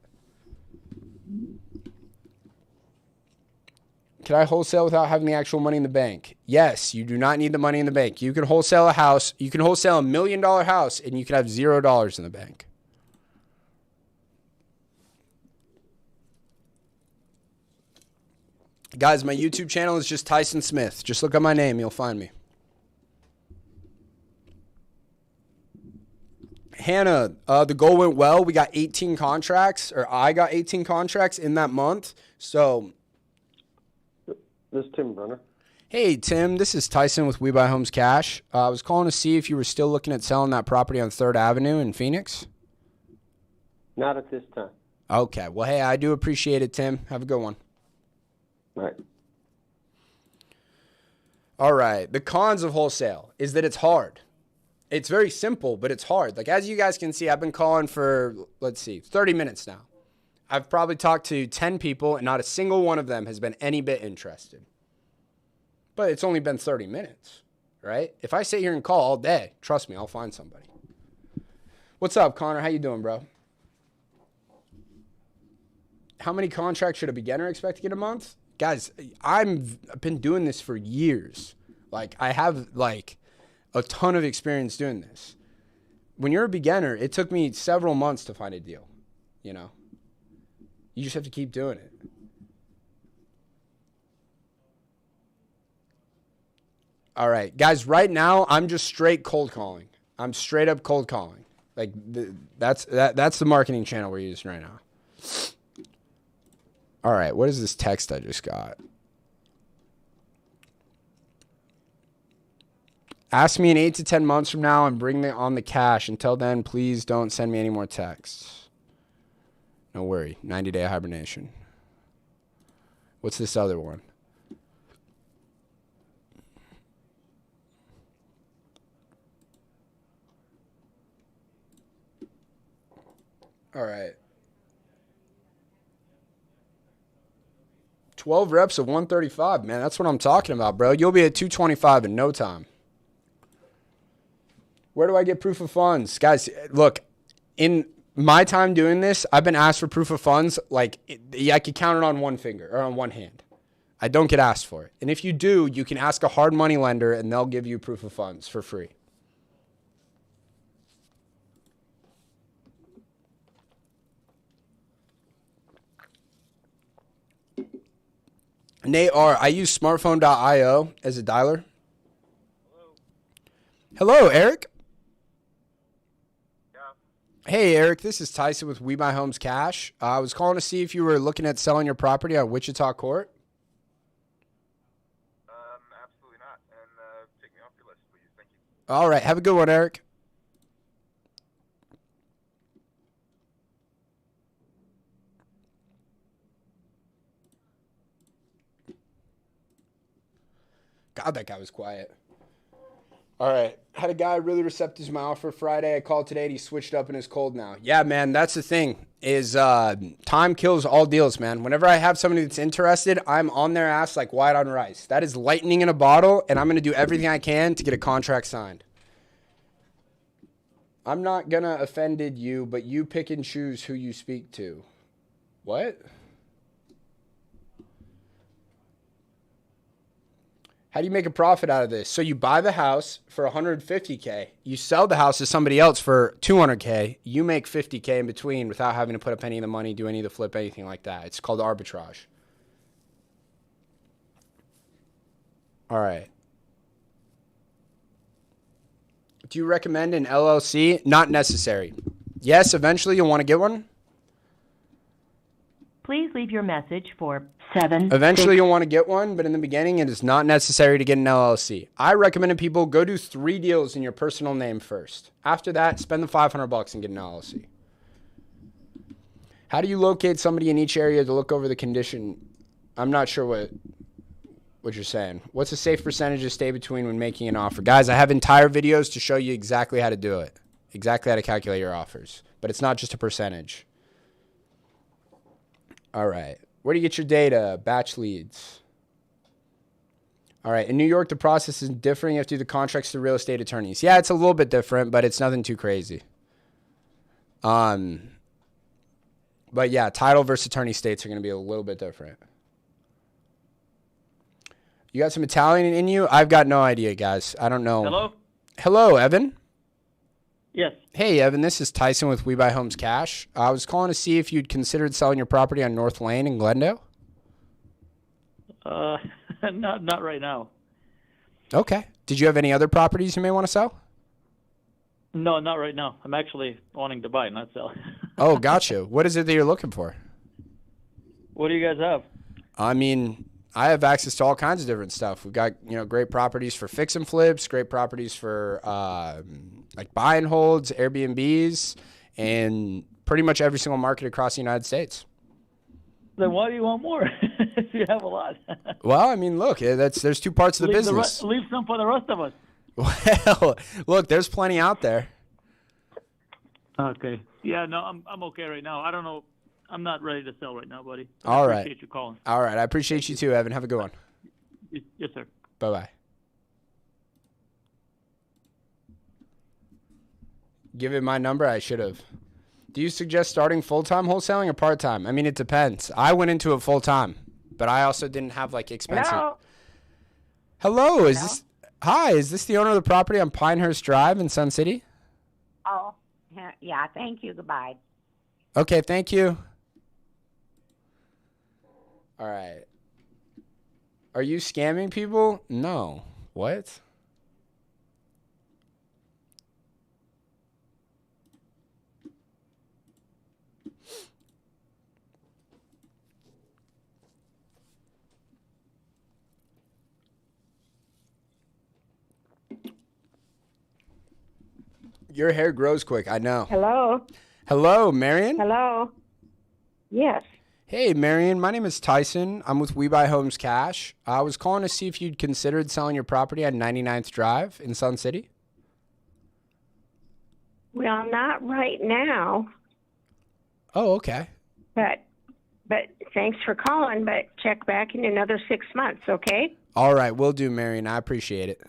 Can I wholesale without having the actual money in the bank? Yes, you do not need the money in the bank. You can wholesale a house. You can wholesale $1 million house, and you can have $0 in the bank. Guys, my YouTube channel is just Tyson Smith. Just look up my name. You'll find me. Hannah, the goal went well. We got 18 contracts, or I got 18 contracts in that month. So, This is Tim Brunner. hey, Tim, this is Tyson with We Buy Homes Cash. I was calling to see if you were still looking at selling that property on 3rd Avenue in Phoenix. Not at this time. Okay. Well, hey, I do appreciate it, Tim. Have a good one. All right. All right. The cons of wholesale is that it's hard. It's very simple, but it's hard. Like, as you guys can see, I've been calling for, 30 minutes now. I've probably talked to 10 people, and not a single one of them has been any bit interested. But it's only been 30 minutes, right? If I sit here and call all day, trust me, I'll find somebody. What's up, Connor? How you doing, bro? How many contracts should a beginner expect to get a month? Guys, I've been doing this for years. Like, I have, a ton of experience doing this. When you're a beginner, it took me several months to find a deal, you know? You just have to keep doing it. All right, guys, right now, I'm just straight cold calling. I'm straight up cold calling. Like, that's the marketing channel we're using right now. All right, what is this text I just got? Ask me in 8 to 10 months from now and bring on the cash. Until then, please don't send me any more texts. No worry. 90-day hibernation. What's this other one? All right. 12 reps of 135, man. That's what I'm talking about, bro. You'll be at 225 in no time. Where do I get proof of funds? Guys, look, in my time doing this, I've been asked for proof of funds. I could count it on one finger or on one hand. I don't get asked for it. And if you do, you can ask a hard money lender and they'll give you proof of funds for free. Nate R., I use smartphone.io as a dialer. Hello, Eric. Hey, Eric, this is Tyson with We Buy Homes Cash. I was calling to see if you were looking at selling your property on Wichita Court. Absolutely not. And take me off your list, please. Thank you. All right. Have a good one, Eric. God, that guy was quiet. All right. Had a guy really receptive to my offer Friday. I called today and he switched up and is cold now. Yeah, man, that's the thing is time kills all deals, man. Whenever I have somebody that's interested, I'm on their ass like white on rice. That is lightning in a bottle, and I'm going to do everything I can to get a contract signed. I'm not going to offend you, but you pick and choose who you speak to. What? How do you make a profit out of this? So you buy the house for $150K. You sell the house to somebody else for $200K. You make $50K in between without having to put up any of the money, do any of the flip, anything like that. It's called arbitrage. All right. Do you recommend an LLC? Not necessary. Yes, eventually you'll want to get one. Please leave your message for 7. Eventually you'll want to get one, but in the beginning it is not necessary to get an LLC. I recommend people go do 3 deals in your personal name first. After that, spend the $500 and get an LLC. How do you locate somebody in each area to look over the condition? I'm not sure what you're saying. What's a safe percentage to stay between when making an offer? Guys, I have entire videos to show you exactly how to do it. Exactly how to calculate your offers. But it's not just a percentage. All right. Where do you get your data? Batch leads. All right. In New York, the process is different. You have to do the contracts through real estate attorneys. Yeah, it's a little bit different, but it's nothing too crazy. But yeah, title versus attorney states are going to be a little bit different. You got some Italian in you? I've got no idea, guys. I don't know. Hello? Hello, Evan. Yes. Hey, Evan, this is Tyson with We Buy Homes Cash. I was calling to see if you'd considered selling your property on North Lane in Glendale. Not right now. Okay. Did you have any other properties you may want to sell? No, not right now. I'm actually wanting to buy, not sell. Oh, gotcha. What is it that you're looking for? What do you guys have? I mean, I have access to all kinds of different stuff. We've got, great properties for fix and flips, great properties for like buy and holds, Airbnbs, and pretty much every single market across the United States. Then why do you want more if you have a lot? Well, I mean, look, there's 2 parts of the business. Leave some for the rest of us. Well, look, there's plenty out there. Okay. Yeah, no, I'm okay right now. I don't know. I'm not ready to sell right now, buddy. All I right. appreciate you calling. All right. I appreciate you too, Evan. Have a good one. Yes, sir. Bye-bye. Given my number, I should have. Do you suggest starting full-time wholesaling or part-time? I mean, it depends. I went into it full-time, but I also didn't have like expensive. Hello, is this? Hi, is this the owner of the property on Pinehurst Drive in Sun City? Oh, yeah, thank you. Goodbye. Okay, thank you. All right. Are you scamming people? No. What? Your hair grows quick, I know. Hello? Hello, Marion? Hello? Yes. Hey, Marion, my name is Tyson. I'm with We Buy Homes Cash. I was calling to see if you'd considered selling your property on 99th Drive in Sun City. Well, not right now, Oh, okay. but thanks for calling, but check back in another 6 months, okay? All right, will do, Marion. I appreciate it.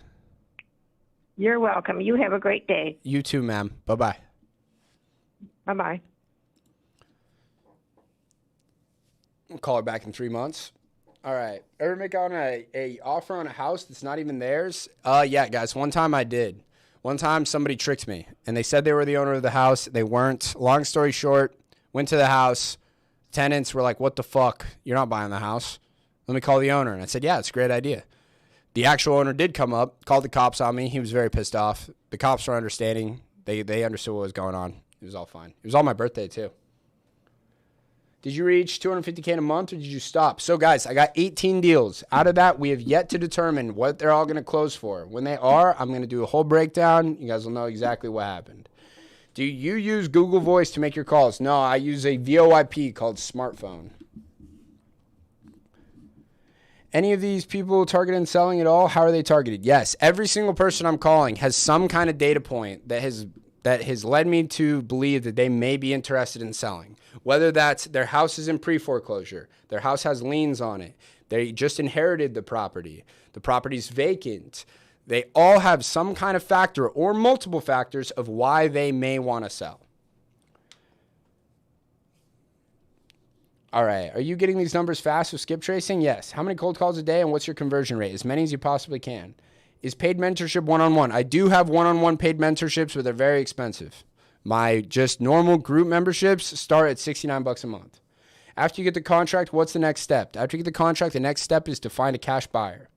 You're welcome. You have a great day. You too, ma'am. Bye-bye. Bye-bye. I'll call her back in 3 months. All right. Ever make on a offer on a house that's not even theirs? Yeah, guys. One time I did. One time somebody tricked me, and they said they were the owner of the house. They weren't. Long story short, went to the house. Tenants were like, what the fuck? You're not buying the house. Let me call the owner. And I said, yeah, it's a great idea. The actual owner did come up, called the cops on me. He was very pissed off. The cops were understanding. They understood what was going on. It was all fine. It was on my birthday, too. Did you reach $250K in a month, or did you stop? So, guys, I got 18 deals. Out of that, we have yet to determine what they're all going to close for. When they are, I'm going to do a whole breakdown. You guys will know exactly what happened. Do you use Google Voice to make your calls? No, I use a VoIP called smartphone. Any of these people targeted and selling at all? How are they targeted? Yes, every single person I'm calling has some kind of data point that has led me to believe that they may be interested in selling. Whether that's their house is in pre-foreclosure, their house has liens on it, they just inherited the property's vacant. They all have some kind of factor or multiple factors of why they may want to sell. All right. Are you getting these numbers fast with skip tracing? Yes. How many cold calls a day, and what's your conversion rate? As many as you possibly can. Is paid mentorship one-on-one? I do have one-on-one paid mentorships, but they're very expensive. My just normal group memberships start at $69 a month. After you get the contract, what's the next step? After you get the contract, the next step is to find a cash buyer.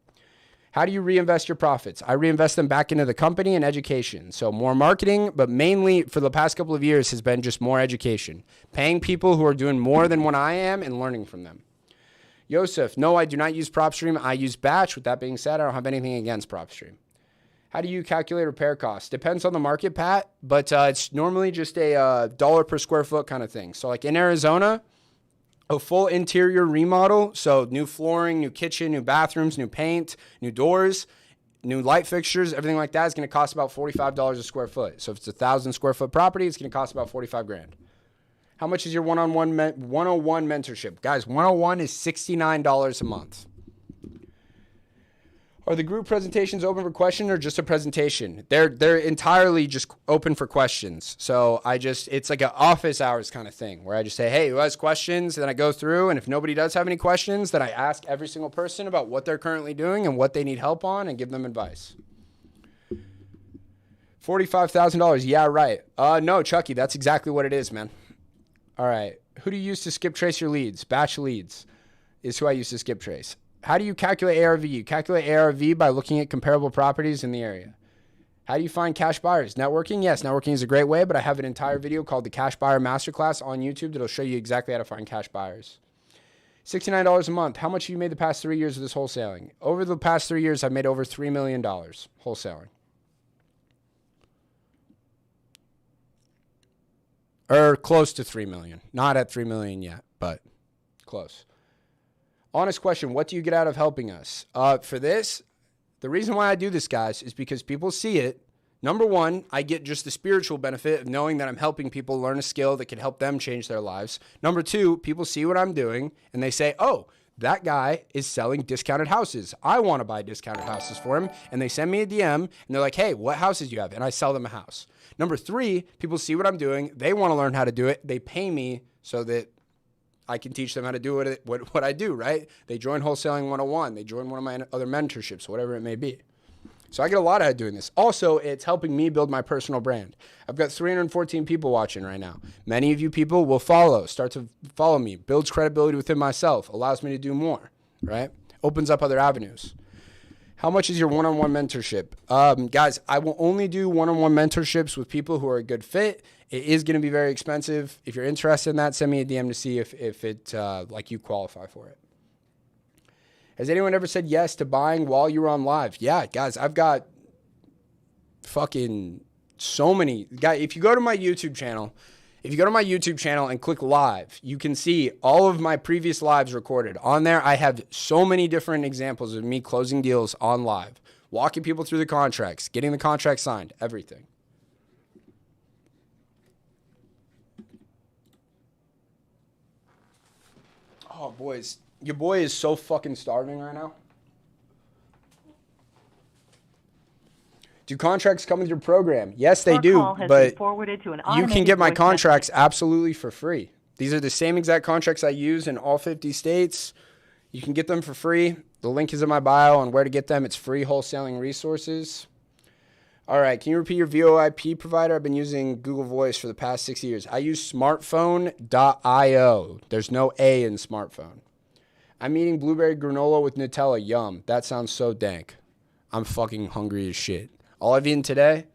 How do you reinvest your profits? I reinvest them back into the company and education. So more marketing, but mainly for the past couple of years has been just more education. Paying people who are doing more than what I am and learning from them. Yosef, no, I do not use PropStream. I use Batch. With that being said, I don't have anything against PropStream. How do you calculate repair costs? Depends on the market, Pat, but it's normally just a dollar per square foot kind of thing. So like in Arizona, a full interior remodel, so new flooring, new kitchen, new bathrooms, new paint, new doors, new light fixtures, everything like that is going to cost about $45 a square foot. So if it's a 1,000 square foot property, it's going to cost about $45,000. How much is your one-on-one 101 mentorship? Guys, 101 is $69 a month. Are the group presentations open for questions or just a presentation? They're entirely just open for questions. So it's like an office hours kind of thing where I just say, hey, who has questions? And then I go through, and if nobody does have any questions, then I ask every single person about what they're currently doing and what they need help on and give them advice. $45,000. Yeah, right. No, Chucky, that's exactly what it is, man. All right. Who do you use to skip trace your leads? Batch leads is who I use to skip trace. How do you calculate ARV? You calculate ARV by looking at comparable properties in the area. How do you find cash buyers? Networking? Yes, networking is a great way, but I have an entire video called the Cash Buyer Masterclass on YouTube that'll show you exactly how to find cash buyers. $69 a month. How much have you made the past 3 years of this wholesaling? Over the past 3 years, I've made over $3 million wholesaling. Or close to 3 million. Not at 3 million yet, but close. Honest question, what do you get out of helping us? For this, The reason why I do this, guys, is because people see it. Number one, I get just the spiritual benefit of knowing that I'm helping people learn a skill that can help them change their lives. Number two, people see what I'm doing and they say, oh, that guy is selling discounted houses. I want to buy discounted houses for him. And they send me a DM and they're like, hey, what houses do you have? And I sell them a house. Number three, people see what I'm doing. They want to learn how to do it. They pay me so that I can teach them how to do what I do, right? They join Wholesaling 101. They join one of my other mentorships, whatever it may be. So I get a lot out of doing this. Also, it's helping me build my personal brand. I've got 314 people watching right now. Many of you people will start to follow me, builds credibility within myself, allows me to do more, right? Opens up other avenues. How much is your one-on-one mentorship? Guys, I will only do one-on-one mentorships with people who are a good fit. It is going to be very expensive. If you're interested in that, send me a DM to see if it like you qualify for it. Has anyone ever said yes to buying while you were on live? Yeah, guys, I've got fucking so many. Guys, if you go to my YouTube channel and click live, you can see all of my previous lives recorded. On there, I have so many different examples of me closing deals on live, walking people through the contracts, getting the contract signed, everything. Oh, boys. Your boy is so fucking starving right now. Do contracts come with your program? Yes, they do, but you can get my contracts absolutely for free. These are the same exact contracts I use in all 50 states. You can get them for free. The link is in my bio on where to get them. It's free wholesaling resources. All right, can you repeat your VoIP provider? I've been using Google Voice for the past 6 years. I use smartphone.io. There's no A in smartphone. I'm eating blueberry granola with Nutella. Yum. That sounds so dank. I'm fucking hungry as shit. All I've eaten today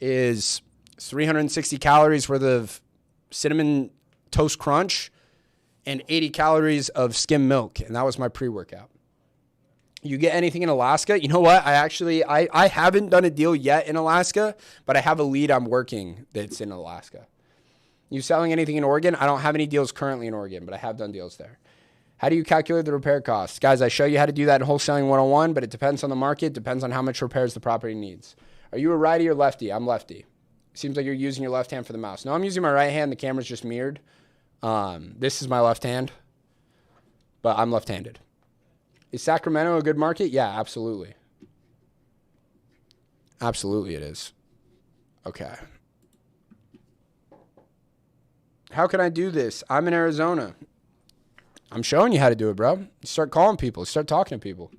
is 360 calories worth of cinnamon toast crunch and 80 calories of skim milk. And that was my pre-workout. You get anything in Alaska? You know what? I haven't done a deal yet in Alaska, but I have a lead I'm working that's in Alaska. You selling anything in Oregon? I don't have any deals currently in Oregon, but I have done deals there. How do you calculate the repair costs? Guys, I show you how to do that in Wholesaling 101, but it depends on the market, depends on how much repairs the property needs. Are you a righty or lefty? I'm lefty. Seems like you're using your left hand for the mouse. No, I'm using my right hand. The camera's just mirrored. This is my left hand, but I'm left-handed. Is Sacramento a good market? Yeah, absolutely. Absolutely it is. Okay. How can I do this? I'm in Arizona. I'm showing you how to do it, bro. You start calling people. Start talking to people.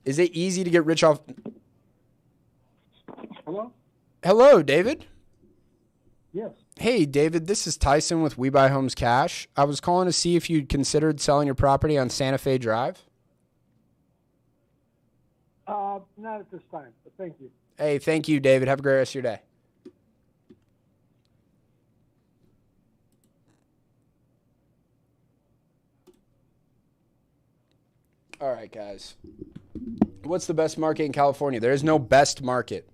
Is it easy to get rich off? Hello? Hello, David? Yes. Hey, David, this is Tyson with We Buy Homes Cash. I was calling to see if you'd considered selling your property on Santa Fe Drive. Not at this time, but thank you. Hey, thank you, David. Have a great rest of your day. All right, guys. What's the best market in California? There is no best market.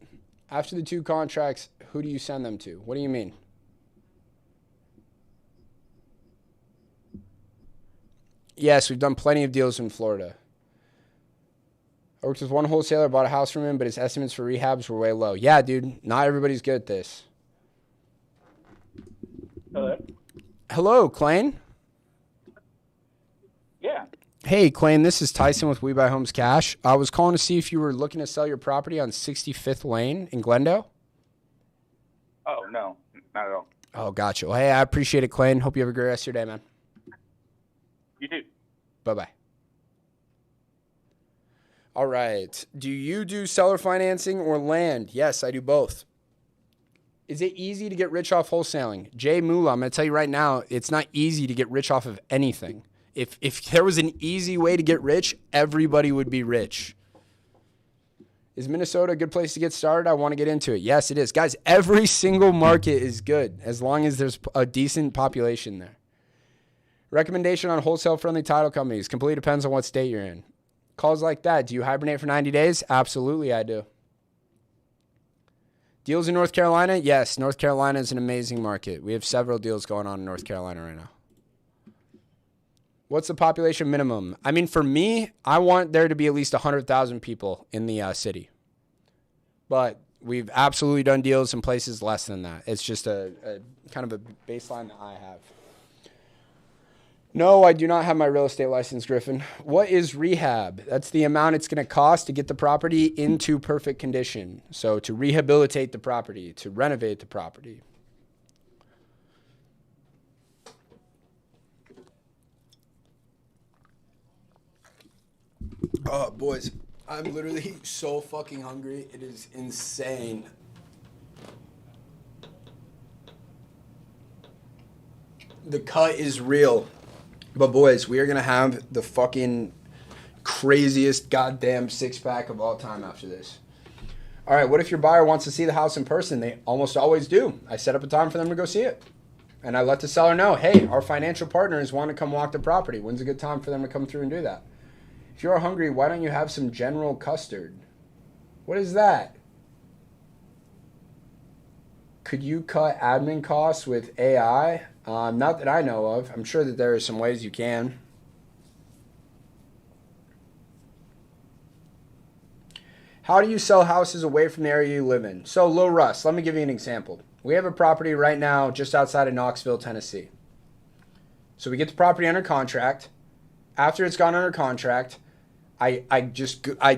After the 2 contracts, who do you send them to? What do you mean? Yes, we've done plenty of deals in Florida. I worked with one wholesaler, bought a house from him, but his estimates for rehabs were way low. Yeah, dude, not everybody's good at this. Hello? Hello, Clay. Yeah. Hey, Clay, this is Tyson with We Buy Homes Cash. I was calling to see if you were looking to sell your property on 65th Lane in Glendale. Oh, no, not at all. Oh, gotcha. Well, hey, I appreciate it, Clay. Hope you have a great rest of your day, man. You do. Bye-bye. All right. Do you do seller financing or land? Yes, I do both. Is it easy to get rich off wholesaling? Jay Moolah, I'm going to tell you right now, it's not easy to get rich off of anything. If there was an easy way to get rich, everybody would be rich. Is Minnesota a good place to get started? I want to get into it. Yes, it is. Guys, every single market is good as long as there's a decent population there. Recommendation on wholesale-friendly title companies. Completely depends on what state you're in. Calls like that. Do you hibernate for 90 days? Absolutely, I do. Deals in North Carolina? Yes, North Carolina is an amazing market. We have several deals going on in North Carolina right now. What's the population minimum? I mean, for me, I want there to be at least 100,000 people in the city. But we've absolutely done deals in places less than that. It's just a kind of a baseline that I have. No, I do not have my real estate license, Griffin. What is rehab? That's the amount it's going to cost to get the property into perfect condition. So to rehabilitate the property, to renovate the property. Oh, boys, I'm literally so fucking hungry. It is insane. The cut is real. But boys, we are going to have the fucking craziest goddamn six-pack of all time after this. All right, what if your buyer wants to see the house in person? They almost always do. I set up a time for them to go see it. And I let the seller know, hey, our financial partners want to come walk the property. When's a good time for them to come through and do that? If you're hungry, why don't you have some General Custard? What is that? Could you cut admin costs with AI? Not that I know of. I'm sure that there are some ways you can. How do you sell houses away from the area you live in? So, Lil Russ, let me give you an example. We have a property right now just outside of Knoxville, Tennessee. So we get the property under contract. After it's gone under contract, I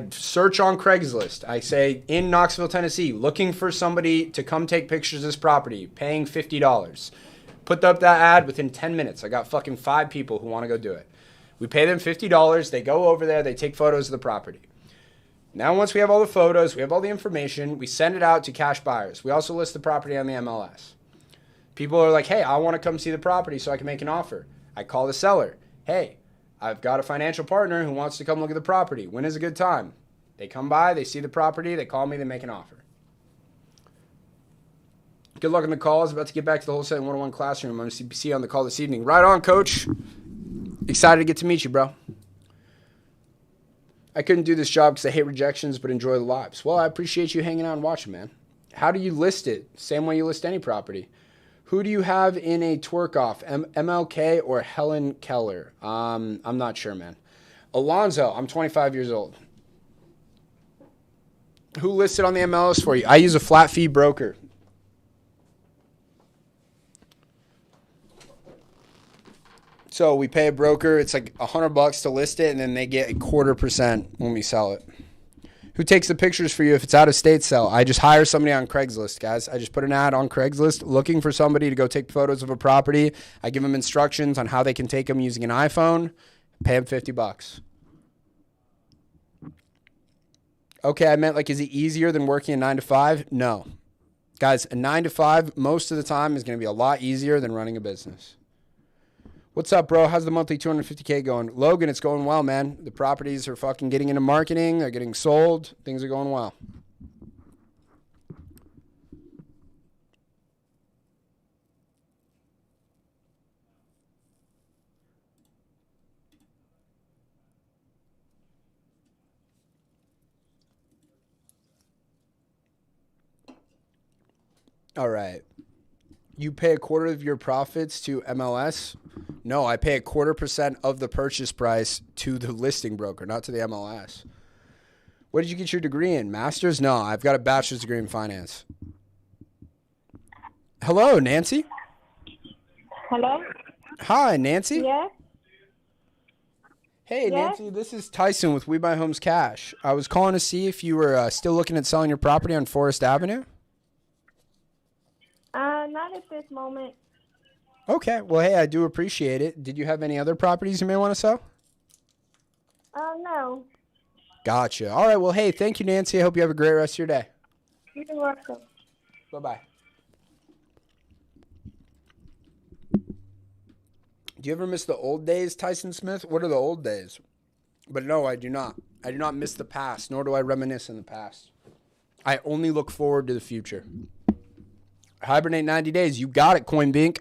search on Craigslist. I say, in Knoxville, Tennessee, looking for somebody to come take pictures of this property, paying $50. Put up that ad within 10 minutes. I got fucking 5 people who want to go do it. We pay them $50. They go over there. They take photos of the property. Now, once we have all the photos, we have all the information, we send it out to cash buyers. We also list the property on the MLS. People are like, hey, I want to come see the property so I can make an offer. I call the seller. Hey, I've got a financial partner who wants to come look at the property. When is a good time? They come by, they see the property, they call me, they make an offer. Good luck on the calls. About to get back to the Wholesale 101 classroom. I'm going to see you on the call this evening. Right on, coach. Excited to get to meet you, bro. I couldn't do this job because I hate rejections but enjoy the lives. Well, I appreciate you hanging out and watching, man. How do you list it? Same way you list any property. Who do you have in a twerk off? MLK or Helen Keller? I'm not sure, man. Alonzo, I'm 25 years old. Who listed on the MLS for you? I use a flat fee broker. So we pay a broker. It's like $100 to list it, and then they get 0.25% when we sell it. Who takes the pictures for you if it's out of state sell? I just hire somebody on Craigslist, guys. I just put an ad on Craigslist looking for somebody to go take photos of a property. I give them instructions on how they can take them using an iPhone. Pay them $50. Okay, I meant like, is it easier than working a 9 to 5? No. Guys, a 9 to 5 most of the time is going to be a lot easier than running a business. What's up, bro? How's the monthly 250K going? Logan, it's going well, man. The properties are fucking getting into marketing. They're getting sold. Things are going well. All right. You pay a quarter of your profits to MLS? No, I pay 0.25% of the purchase price to the listing broker, not to the MLS. What did you get your degree in? Master's? No, I've got a bachelor's degree in finance. Hello, Nancy? Hello? Hi, Nancy? Yeah? Hey, Nancy, this is Tyson with We Buy Homes Cash. I was calling to see if you were still looking at selling your property on Forest Avenue. Not at this moment. Okay. Well, hey, I do appreciate it. Did you have any other properties you may want to sell? No. Gotcha. All right. Well, hey, thank you, Nancy. I hope you have a great rest of your day. You're welcome. Bye-bye. Do you ever miss the old days, Tyson Smith? What are the old days? But no, I do not. I do not miss the past, nor do I reminisce in the past. I only look forward to the future. Hibernate 90 days. You got it, CoinBink.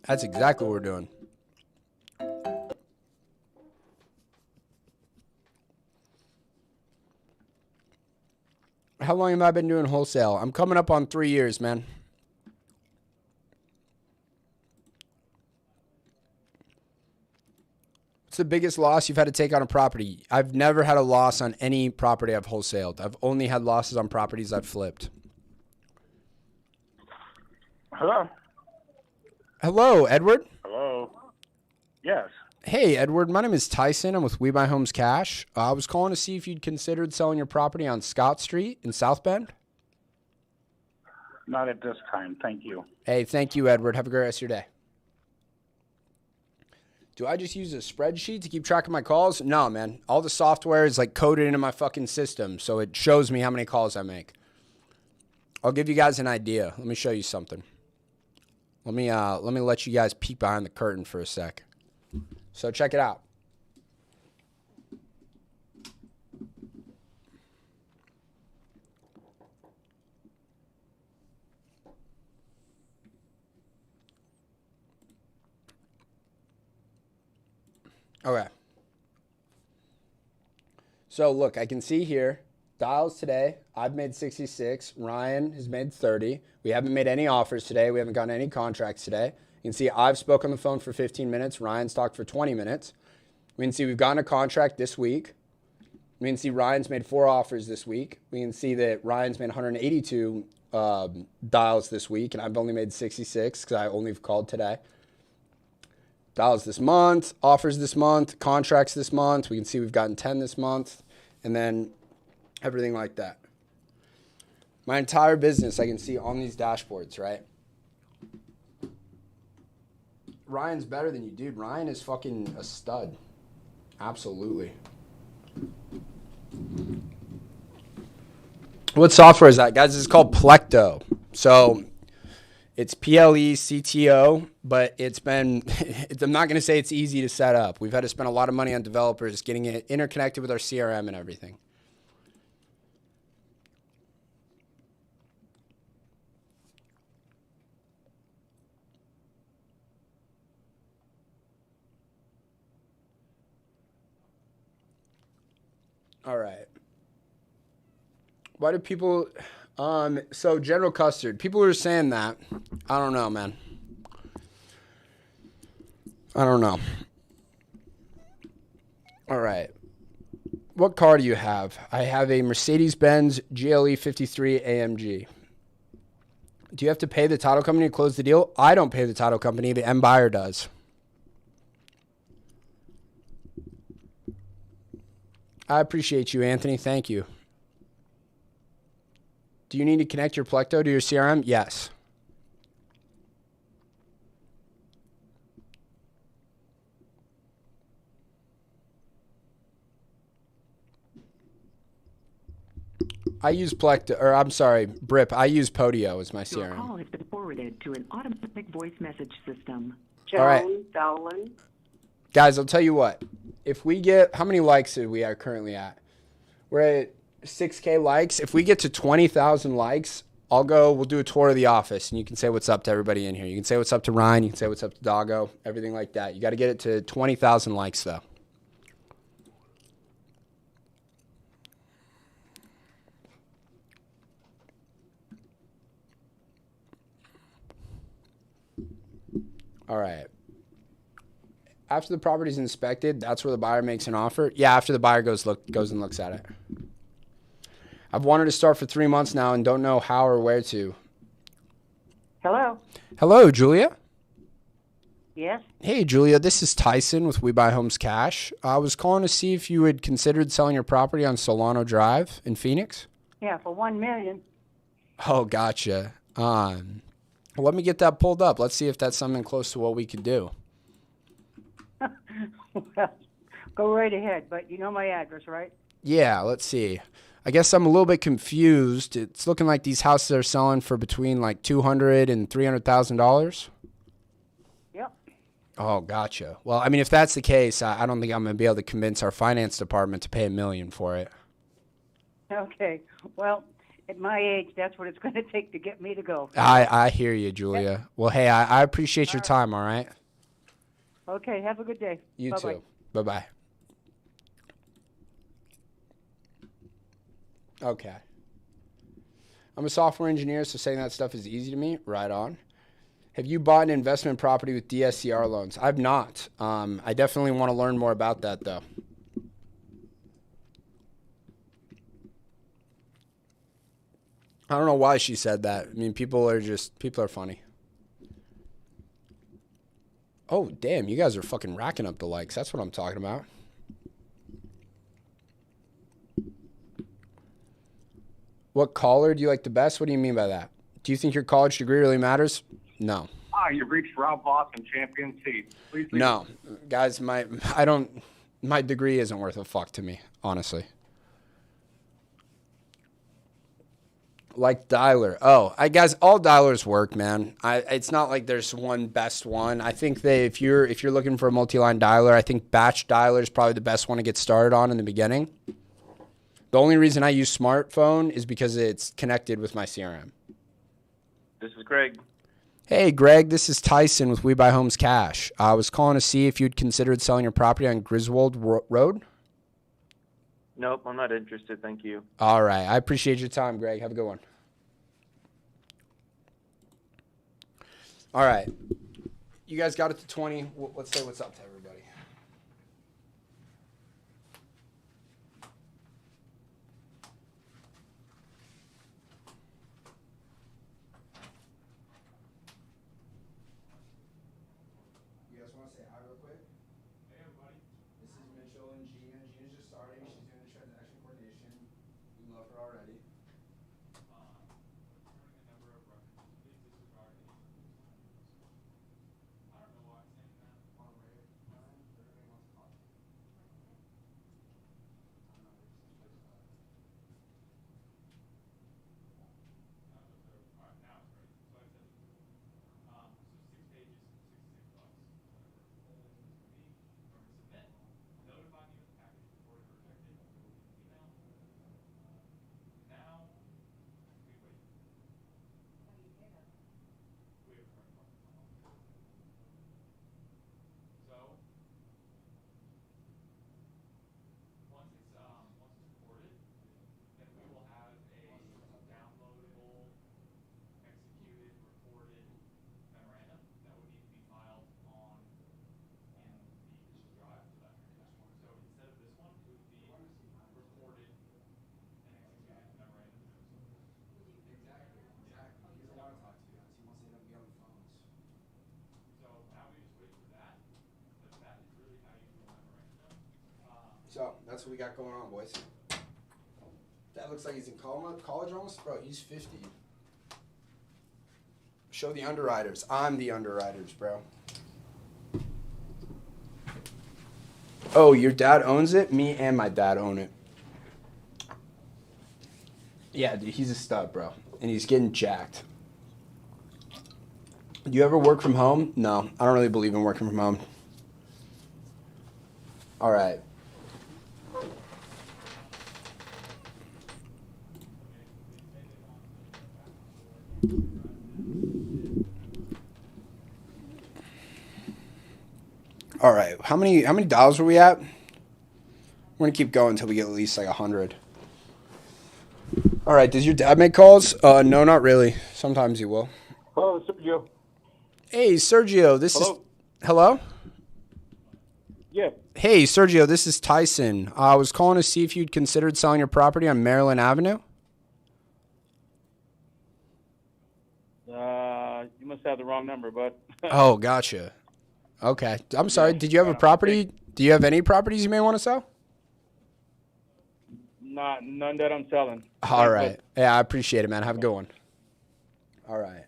That's exactly what we're doing. How long have I been doing wholesale? I'm coming up on 3 years, man. What's the biggest loss you've had to take on a property? I've never had a loss on any property I've wholesaled. I've only had losses on properties I've flipped. Hello? Hello, Edward. Hello? Yes. Hey, Edward. My name is Tyson. I'm with We Buy Homes Cash. I was calling to see if you'd considered selling your property on Scott Street in South Bend. Not at this time, thank you. Hey, thank you, Edward. Have a great rest of your day. Do I just use a spreadsheet to keep track of my calls? No, man. All the software is like coded into my fucking system, so it shows me how many calls I make. I'll give you guys an idea. Let me show you something. Let me let you guys peek behind the curtain for a sec. So check it out. Okay. So look, I can see here, dials today, I've made 66. Ryan has made 30. We haven't made any offers today. We haven't gotten any contracts today. You can see I've spoken on the phone for 15 minutes. Ryan's talked for 20 minutes. We can see we've gotten a contract this week. We can see Ryan's made 4 offers this week. We can see that Ryan's made 182 dials this week, and I've only made 66 because I only have called today. Dials this month, offers this month, contracts this month. We can see we've gotten 10 this month, and then everything like that. My entire business I can see on these dashboards, right? Ryan's better than you, dude. Ryan is fucking a stud. Absolutely. What software is that, guys? It's called Plecto. So it's Plecto, but it's been, I'm not going to say it's easy to set up. We've had to spend a lot of money on developers getting it interconnected with our CRM and everything. All right. Why do people, so General Custard, people are saying that. I don't know, man. I don't know. All right. What car do you have? I have a Mercedes-Benz GLE 53 AMG. Do you have to pay the title company to close the deal? I don't pay the title company. The end buyer does. I appreciate you, Anthony. Thank you. Do you need to connect your Plecto to your CRM? Yes. I use Plecto, or I'm sorry, Brip. I use Podio as my CRM. Your call has been forwarded to an automatic voice message system. All right. Dolan. Guys, I'll tell you what. If we get, how many likes are we currently at? We're at 6K likes. If we get to 20,000 likes, we'll do a tour of the office, and you can say what's up to everybody in here. You can say what's up to Ryan. You can say what's up to Doggo, everything like that. You got to get it to 20,000 likes, though. All right. After the property's inspected, that's where the buyer makes an offer. Yeah, after the buyer goes and looks at it. I've wanted to start for 3 months now and don't know how or where to. Hello. Hello, Julia. Yes. Hey, Julia. This is Tyson with We Buy Homes Cash. I was calling to see if you had considered selling your property on Solano Drive in Phoenix. Yeah, for $1 million. Oh, gotcha. Let me get that pulled up. Let's see if that's something close to what we could do. Well, go right ahead, but you know my address, right? Yeah, let's see. I guess I'm a little bit confused. It's looking like these houses are selling for between like $200,000 and $300,000. Yep. Oh, gotcha. Well, I mean, if that's the case, I don't think I'm going to be able to convince our finance department to pay $1 million for it. Okay. Well, at my age, that's what it's going to take to get me to go. I hear you, Julia. Well, hey, I appreciate your time, all right? Okay, have a good day. You Bye-bye. too. Bye-bye. Okay. I'm a software engineer, so saying that stuff is easy to me. Right on. Have you bought an investment property with DSCR loans? I've not. I definitely want to learn more about that, though. I don't know why she said that. I mean, people are funny. Oh, damn, you guys are fucking racking up the likes. That's what I'm talking about. What caller do you like the best? What do you mean by that? Do you think your college degree really matters? No. You've reached Rob Voss and Champion Seats. Please leave No. Guys, my degree isn't worth a fuck to me, honestly. Like dialer. Oh, guys, all dialers work, man. It's not like there's one best one. I think that if you're looking for a multi-line dialer, I think batch dialer is probably the best one to get started on in the beginning. The only reason I use smartphone is because it's connected with my CRM. This is Greg. Hey, Greg, this is Tyson with We Buy Homes Cash. I was calling to see if you'd considered selling your property on Griswold Road. Nope, I'm not interested. Thank you. All right. I appreciate your time, Greg. Have a good one. All right. You guys got it to 20. Let's say what's up to everybody. You guys want to say hi real quick? Hey, everybody. This is Mitchell and Gina. Gina's just starting. She's doing the transaction coordination. We love her already. So that's what we got going on, boys. That looks like he's in college almost. Bro, he's 50. Show the underwriters. I'm the underwriters, bro. Oh, your dad owns it? Me and my dad own it. Yeah, dude, he's a stud, bro. And he's getting jacked. Do you ever work from home? No, I don't really believe in working from home. All right. All right. How many dials were we at? We're gonna keep going until we get at least like 100. All right. Does your dad make calls? No, not really. Sometimes he will. Hello, Sergio. Hey, Sergio. Hello. Yeah. Hey, Sergio. This is Tyson. I was calling to see if you'd considered selling your property on Maryland Avenue. You must have the wrong number, but. Oh, gotcha. Okay. I'm sorry. Did you have a property? Do you have any properties you may want to sell? None that I'm selling. All right. Yeah, I appreciate it, man. Have a good one. All right.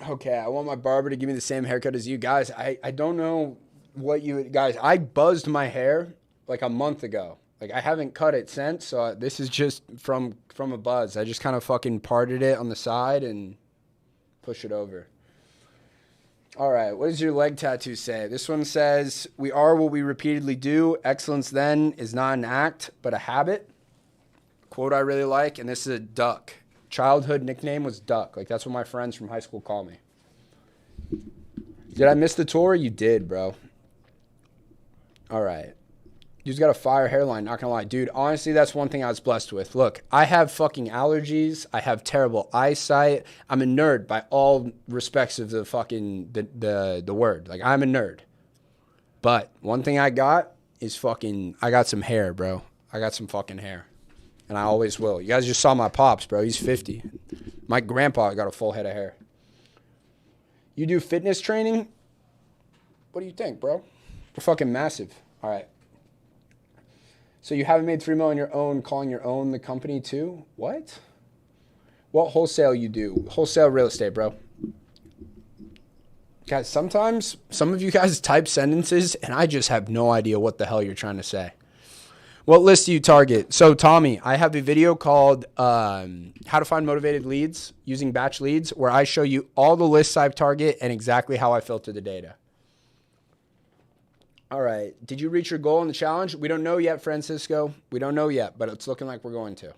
Okay, I want my barber to give me the same haircut as you guys. I don't know what you guys. I buzzed my hair like a month ago. Like I haven't cut it since. So this is just from a buzz. I just kind of fucking parted it on the side and push it over. All right, what does your leg tattoo say? This one says, "We are what we repeatedly do. Excellence then is not an act, but a habit." Quote I really like, and this is a duck. Childhood nickname was Duck. Like, that's what my friends from high school call me. Did I miss the tour? You did, bro. All right. Dude's got a fire hairline, not gonna lie. Dude, honestly, that's one thing I was blessed with. Look, I have fucking allergies. I have terrible eyesight. I'm a nerd by all respects of the fucking, the word. Like, I'm a nerd. But one thing I got is I got some hair, bro. I got some fucking hair. And I always will. You guys just saw my pops, bro. He's 50. My grandpa got a full head of hair. You do fitness training? What do you think, bro? We're fucking massive. All right. So you haven't made $3 million on your own, calling your own the company too? What? What wholesale you do? Wholesale real estate, bro. Guys, sometimes some of you guys type sentences and I just have no idea what the hell you're trying to say. What list do you target? So, Tommy, I have a video called How to Find Motivated Leads Using Batch Leads, where I show you all the lists I target and exactly how I filter the data. All right. Did you reach your goal in the challenge? We don't know yet, Francisco. We don't know yet, but it's looking like we're going to.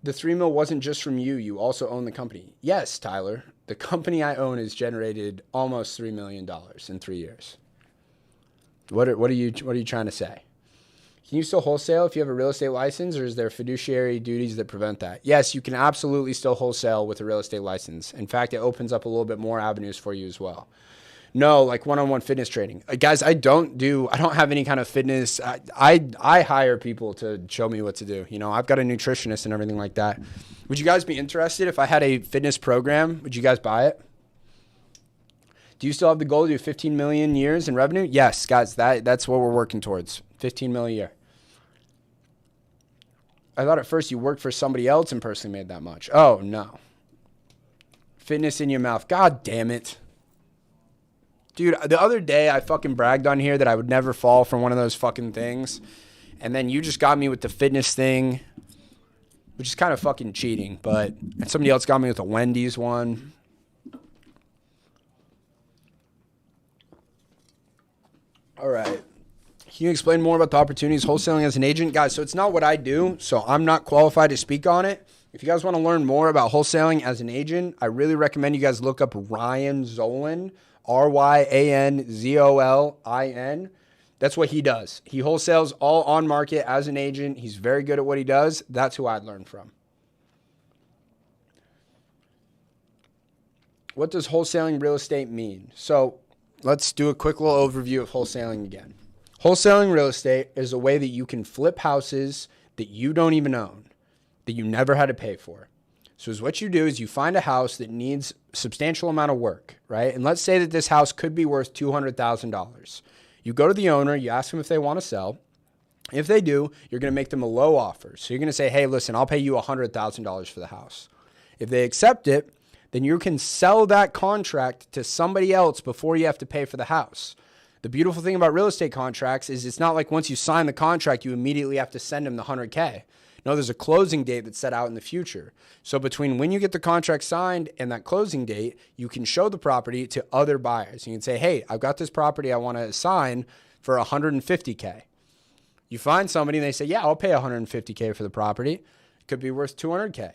The $3 million wasn't just from you. You also own the company. Yes, Tyler. The company I own has generated almost $3 million in 3 years. What are you trying to say? Can you still wholesale if you have a real estate license, or is there fiduciary duties that prevent that? Yes, you can absolutely still wholesale with a real estate license. In fact, it opens up a little bit more avenues for you as well. No, like one-on-one fitness training. Guys, I don't have any kind of fitness. I hire people to show me what to do. You know, I've got a nutritionist and everything like that. Would you guys be interested if I had a fitness program? Would you guys buy it? Do you still have the goal to do 15 million years in revenue? Yes, guys, that's what we're working towards. 15 million a year. I thought at first you worked for somebody else and personally made that much. Oh, no. Fitness in your mouth. God damn it. Dude, the other day I fucking bragged on here that I would never fall for one of those fucking things. And then you just got me with the fitness thing, which is kind of fucking cheating. And somebody else got me with a Wendy's one. All right. Can you explain more about the opportunities wholesaling as an agent? Guys, so it's not what I do, so I'm not qualified to speak on it. If you guys want to learn more about wholesaling as an agent, I really recommend you guys look up Ryan Zolin, RyanZolin. That's what he does. He wholesales all on market as an agent. He's very good at what he does. That's who I'd learn from. What does wholesaling real estate mean? So let's do a quick little overview of wholesaling again. Wholesaling real estate is a way that you can flip houses that you don't even own, that you never had to pay for. So what you do is you find a house that needs a substantial amount of work, right? And let's say that this house could be worth $200,000. You go to the owner, you ask them if they want to sell. If they do, you're going to make them a low offer. So you're going to say, hey, listen, I'll pay you $100,000 for the house. If they accept it, then you can sell that contract to somebody else before you have to pay for the house. The beautiful thing about real estate contracts is it's not like once you sign the contract, you immediately have to send them the $100K. No, there's a closing date that's set out in the future. So between when you get the contract signed and that closing date, you can show the property to other buyers. You can say, hey, I've got this property I want to sign for $150K. You find somebody and they say, yeah, I'll pay $150K for the property. It could be worth $200K.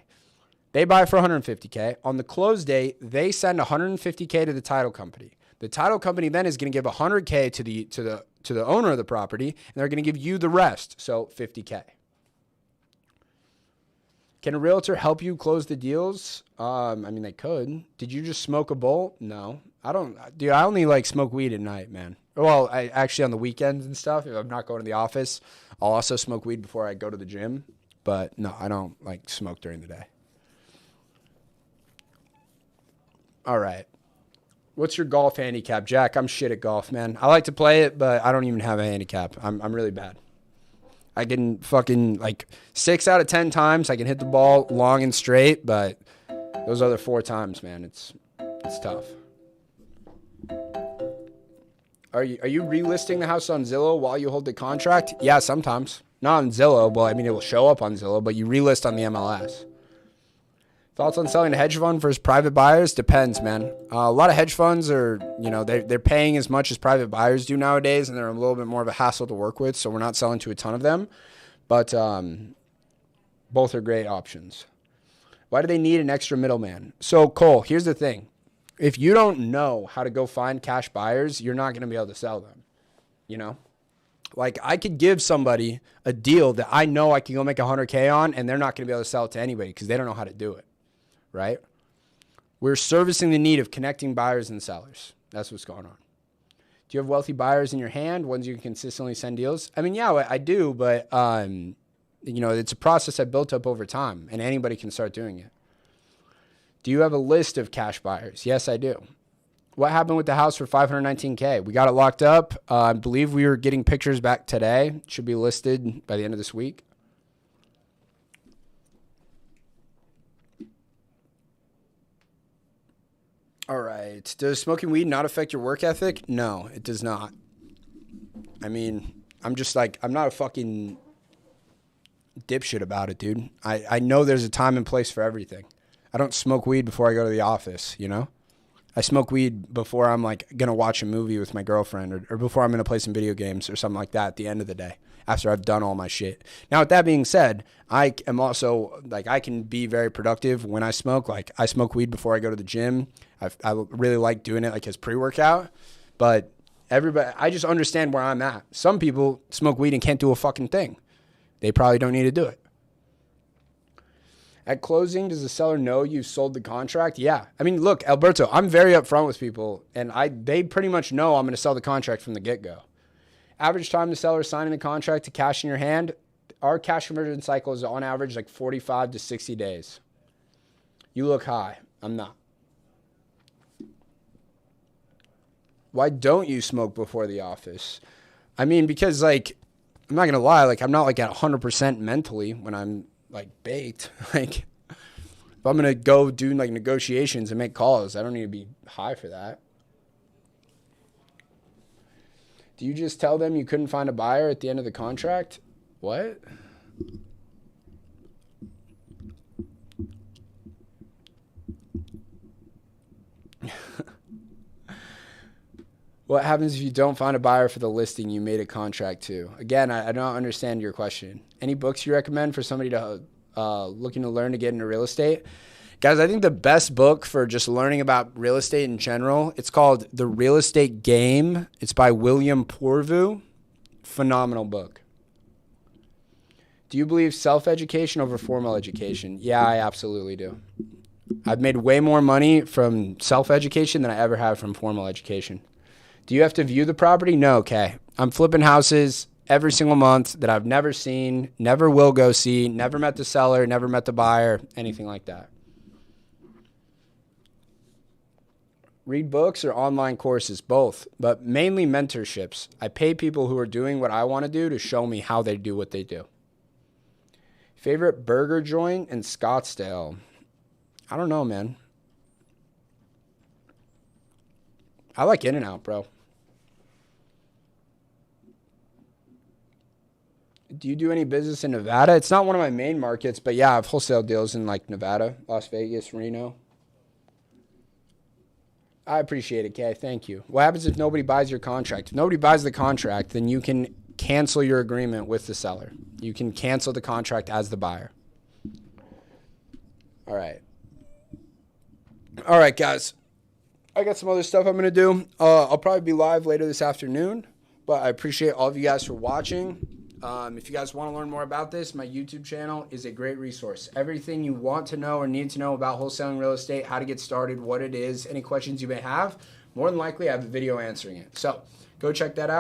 They buy for $150K. On the close date, they send $150K to the title company. The title company then is going to give $100K to the owner of the property, and they're going to give you the rest, so $50K. Can a realtor help you close the deals? I mean, they could. Did you just smoke a bowl? No. I don't. Dude, I only like smoke weed at night, man. Well, I actually on the weekends and stuff, if I'm not going to the office, I'll also smoke weed before I go to the gym. But no, I don't like smoke during the day. All right. What's your golf handicap? Jack, I'm shit at golf, man. I like to play it, but I don't even have a handicap. I'm really bad. I can fucking, like, 6 out of 10 times I can hit the ball long and straight, but those other 4 times, man, it's tough. Are you relisting the house on Zillow while you hold the contract? Yeah, sometimes. Not on Zillow. Well, I mean, it will show up on Zillow, but you relist on the MLS. Thoughts on selling a hedge fund versus private buyers? Depends, man. A lot of hedge funds are, they're paying as much as private buyers do nowadays, and they're a little bit more of a hassle to work with, so we're not selling to a ton of them. But both are great options. Why do they need an extra middleman? So, Cole, here's the thing. If you don't know how to go find cash buyers, you're not going to be able to sell them. you know? Like, I could give somebody a deal that I know I can go make $100K on, and they're not going to be able to sell it to anybody because they don't know how to do it, right? We're servicing the need of connecting buyers and sellers. That's what's going on. Do you have wealthy buyers in your hand, ones you can consistently send deals? I mean, yeah, I do, but, you know, it's a process I built up over time, and anybody can start doing it. Do you have a list of cash buyers? Yes, I do. What happened with the house for $519K? We got it locked up. I believe we are getting pictures back today. Should be listed by the end of this week. All right. Does smoking weed not affect your work ethic? No, it does not. I mean, I'm just like, I'm not a fucking dipshit about it, dude. I know there's a time and place for everything. I don't smoke weed before I go to the office, you know? I smoke weed before I'm like going to watch a movie with my girlfriend or before I'm going to play some video games or something like that at the end of the day after I've done all my shit. Now, with that being said, I am also like, I can be very productive when I smoke. Like, I smoke weed before I go to the gym. I really like doing it like as pre-workout, but everybody, I just understand where I'm at. Some people smoke weed and can't do a fucking thing. They probably don't need to do it. At closing, does the seller know you've sold the contract? Yeah. I mean, look, Alberto, I'm very upfront with people, and they pretty much know I'm going to sell the contract from the get-go. Average time the seller is signing the contract to cash in your hand, our cash conversion cycle is on average like 45 to 60 days. You look high. I'm not. Why don't you smoke before the office? I mean, because, like, I'm not going to lie, like, I'm not, like, at 100% mentally when I'm, like, baked. Like, if I'm going to go do, like, negotiations and make calls, I don't need to be high for that. Do you just tell them you couldn't find a buyer at the end of the contract? What? What happens if you don't find a buyer for the listing you made a contract to? Again, I don't understand your question. Any books you recommend for somebody to looking to learn to get into real estate? Guys, I think the best book for just learning about real estate in general, it's called The Real Estate Game. It's by William Porvu. Phenomenal book. Do you believe self-education over formal education? Yeah, I absolutely do. I've made way more money from self-education than I ever have from formal education. Do you have to view the property? No, okay. I'm flipping houses every single month that I've never seen, never will go see, never met the seller, never met the buyer, anything like that. Read books or online courses? Both, but mainly mentorships. I pay people who are doing what I want to do to show me how they do what they do. Favorite burger joint in Scottsdale? I don't know, man. I like In-N-Out, bro. Do you do any business in Nevada? It's not one of my main markets, but yeah, I have wholesale deals in like Nevada, Las Vegas, Reno. I appreciate it, Kay. Thank you. What happens if nobody buys your contract? If nobody buys the contract, then you can cancel your agreement with the seller. You can cancel the contract as the buyer. All right. All right, guys. I got some other stuff I'm going to do. I'll probably be live later this afternoon, but I appreciate all of you guys for watching. If you guys want to learn more about this, my YouTube channel is a great resource. Everything you want to know or need to know about wholesaling real estate, how to get started, what it is, any questions you may have, more than likely I have a video answering it. So go check that out.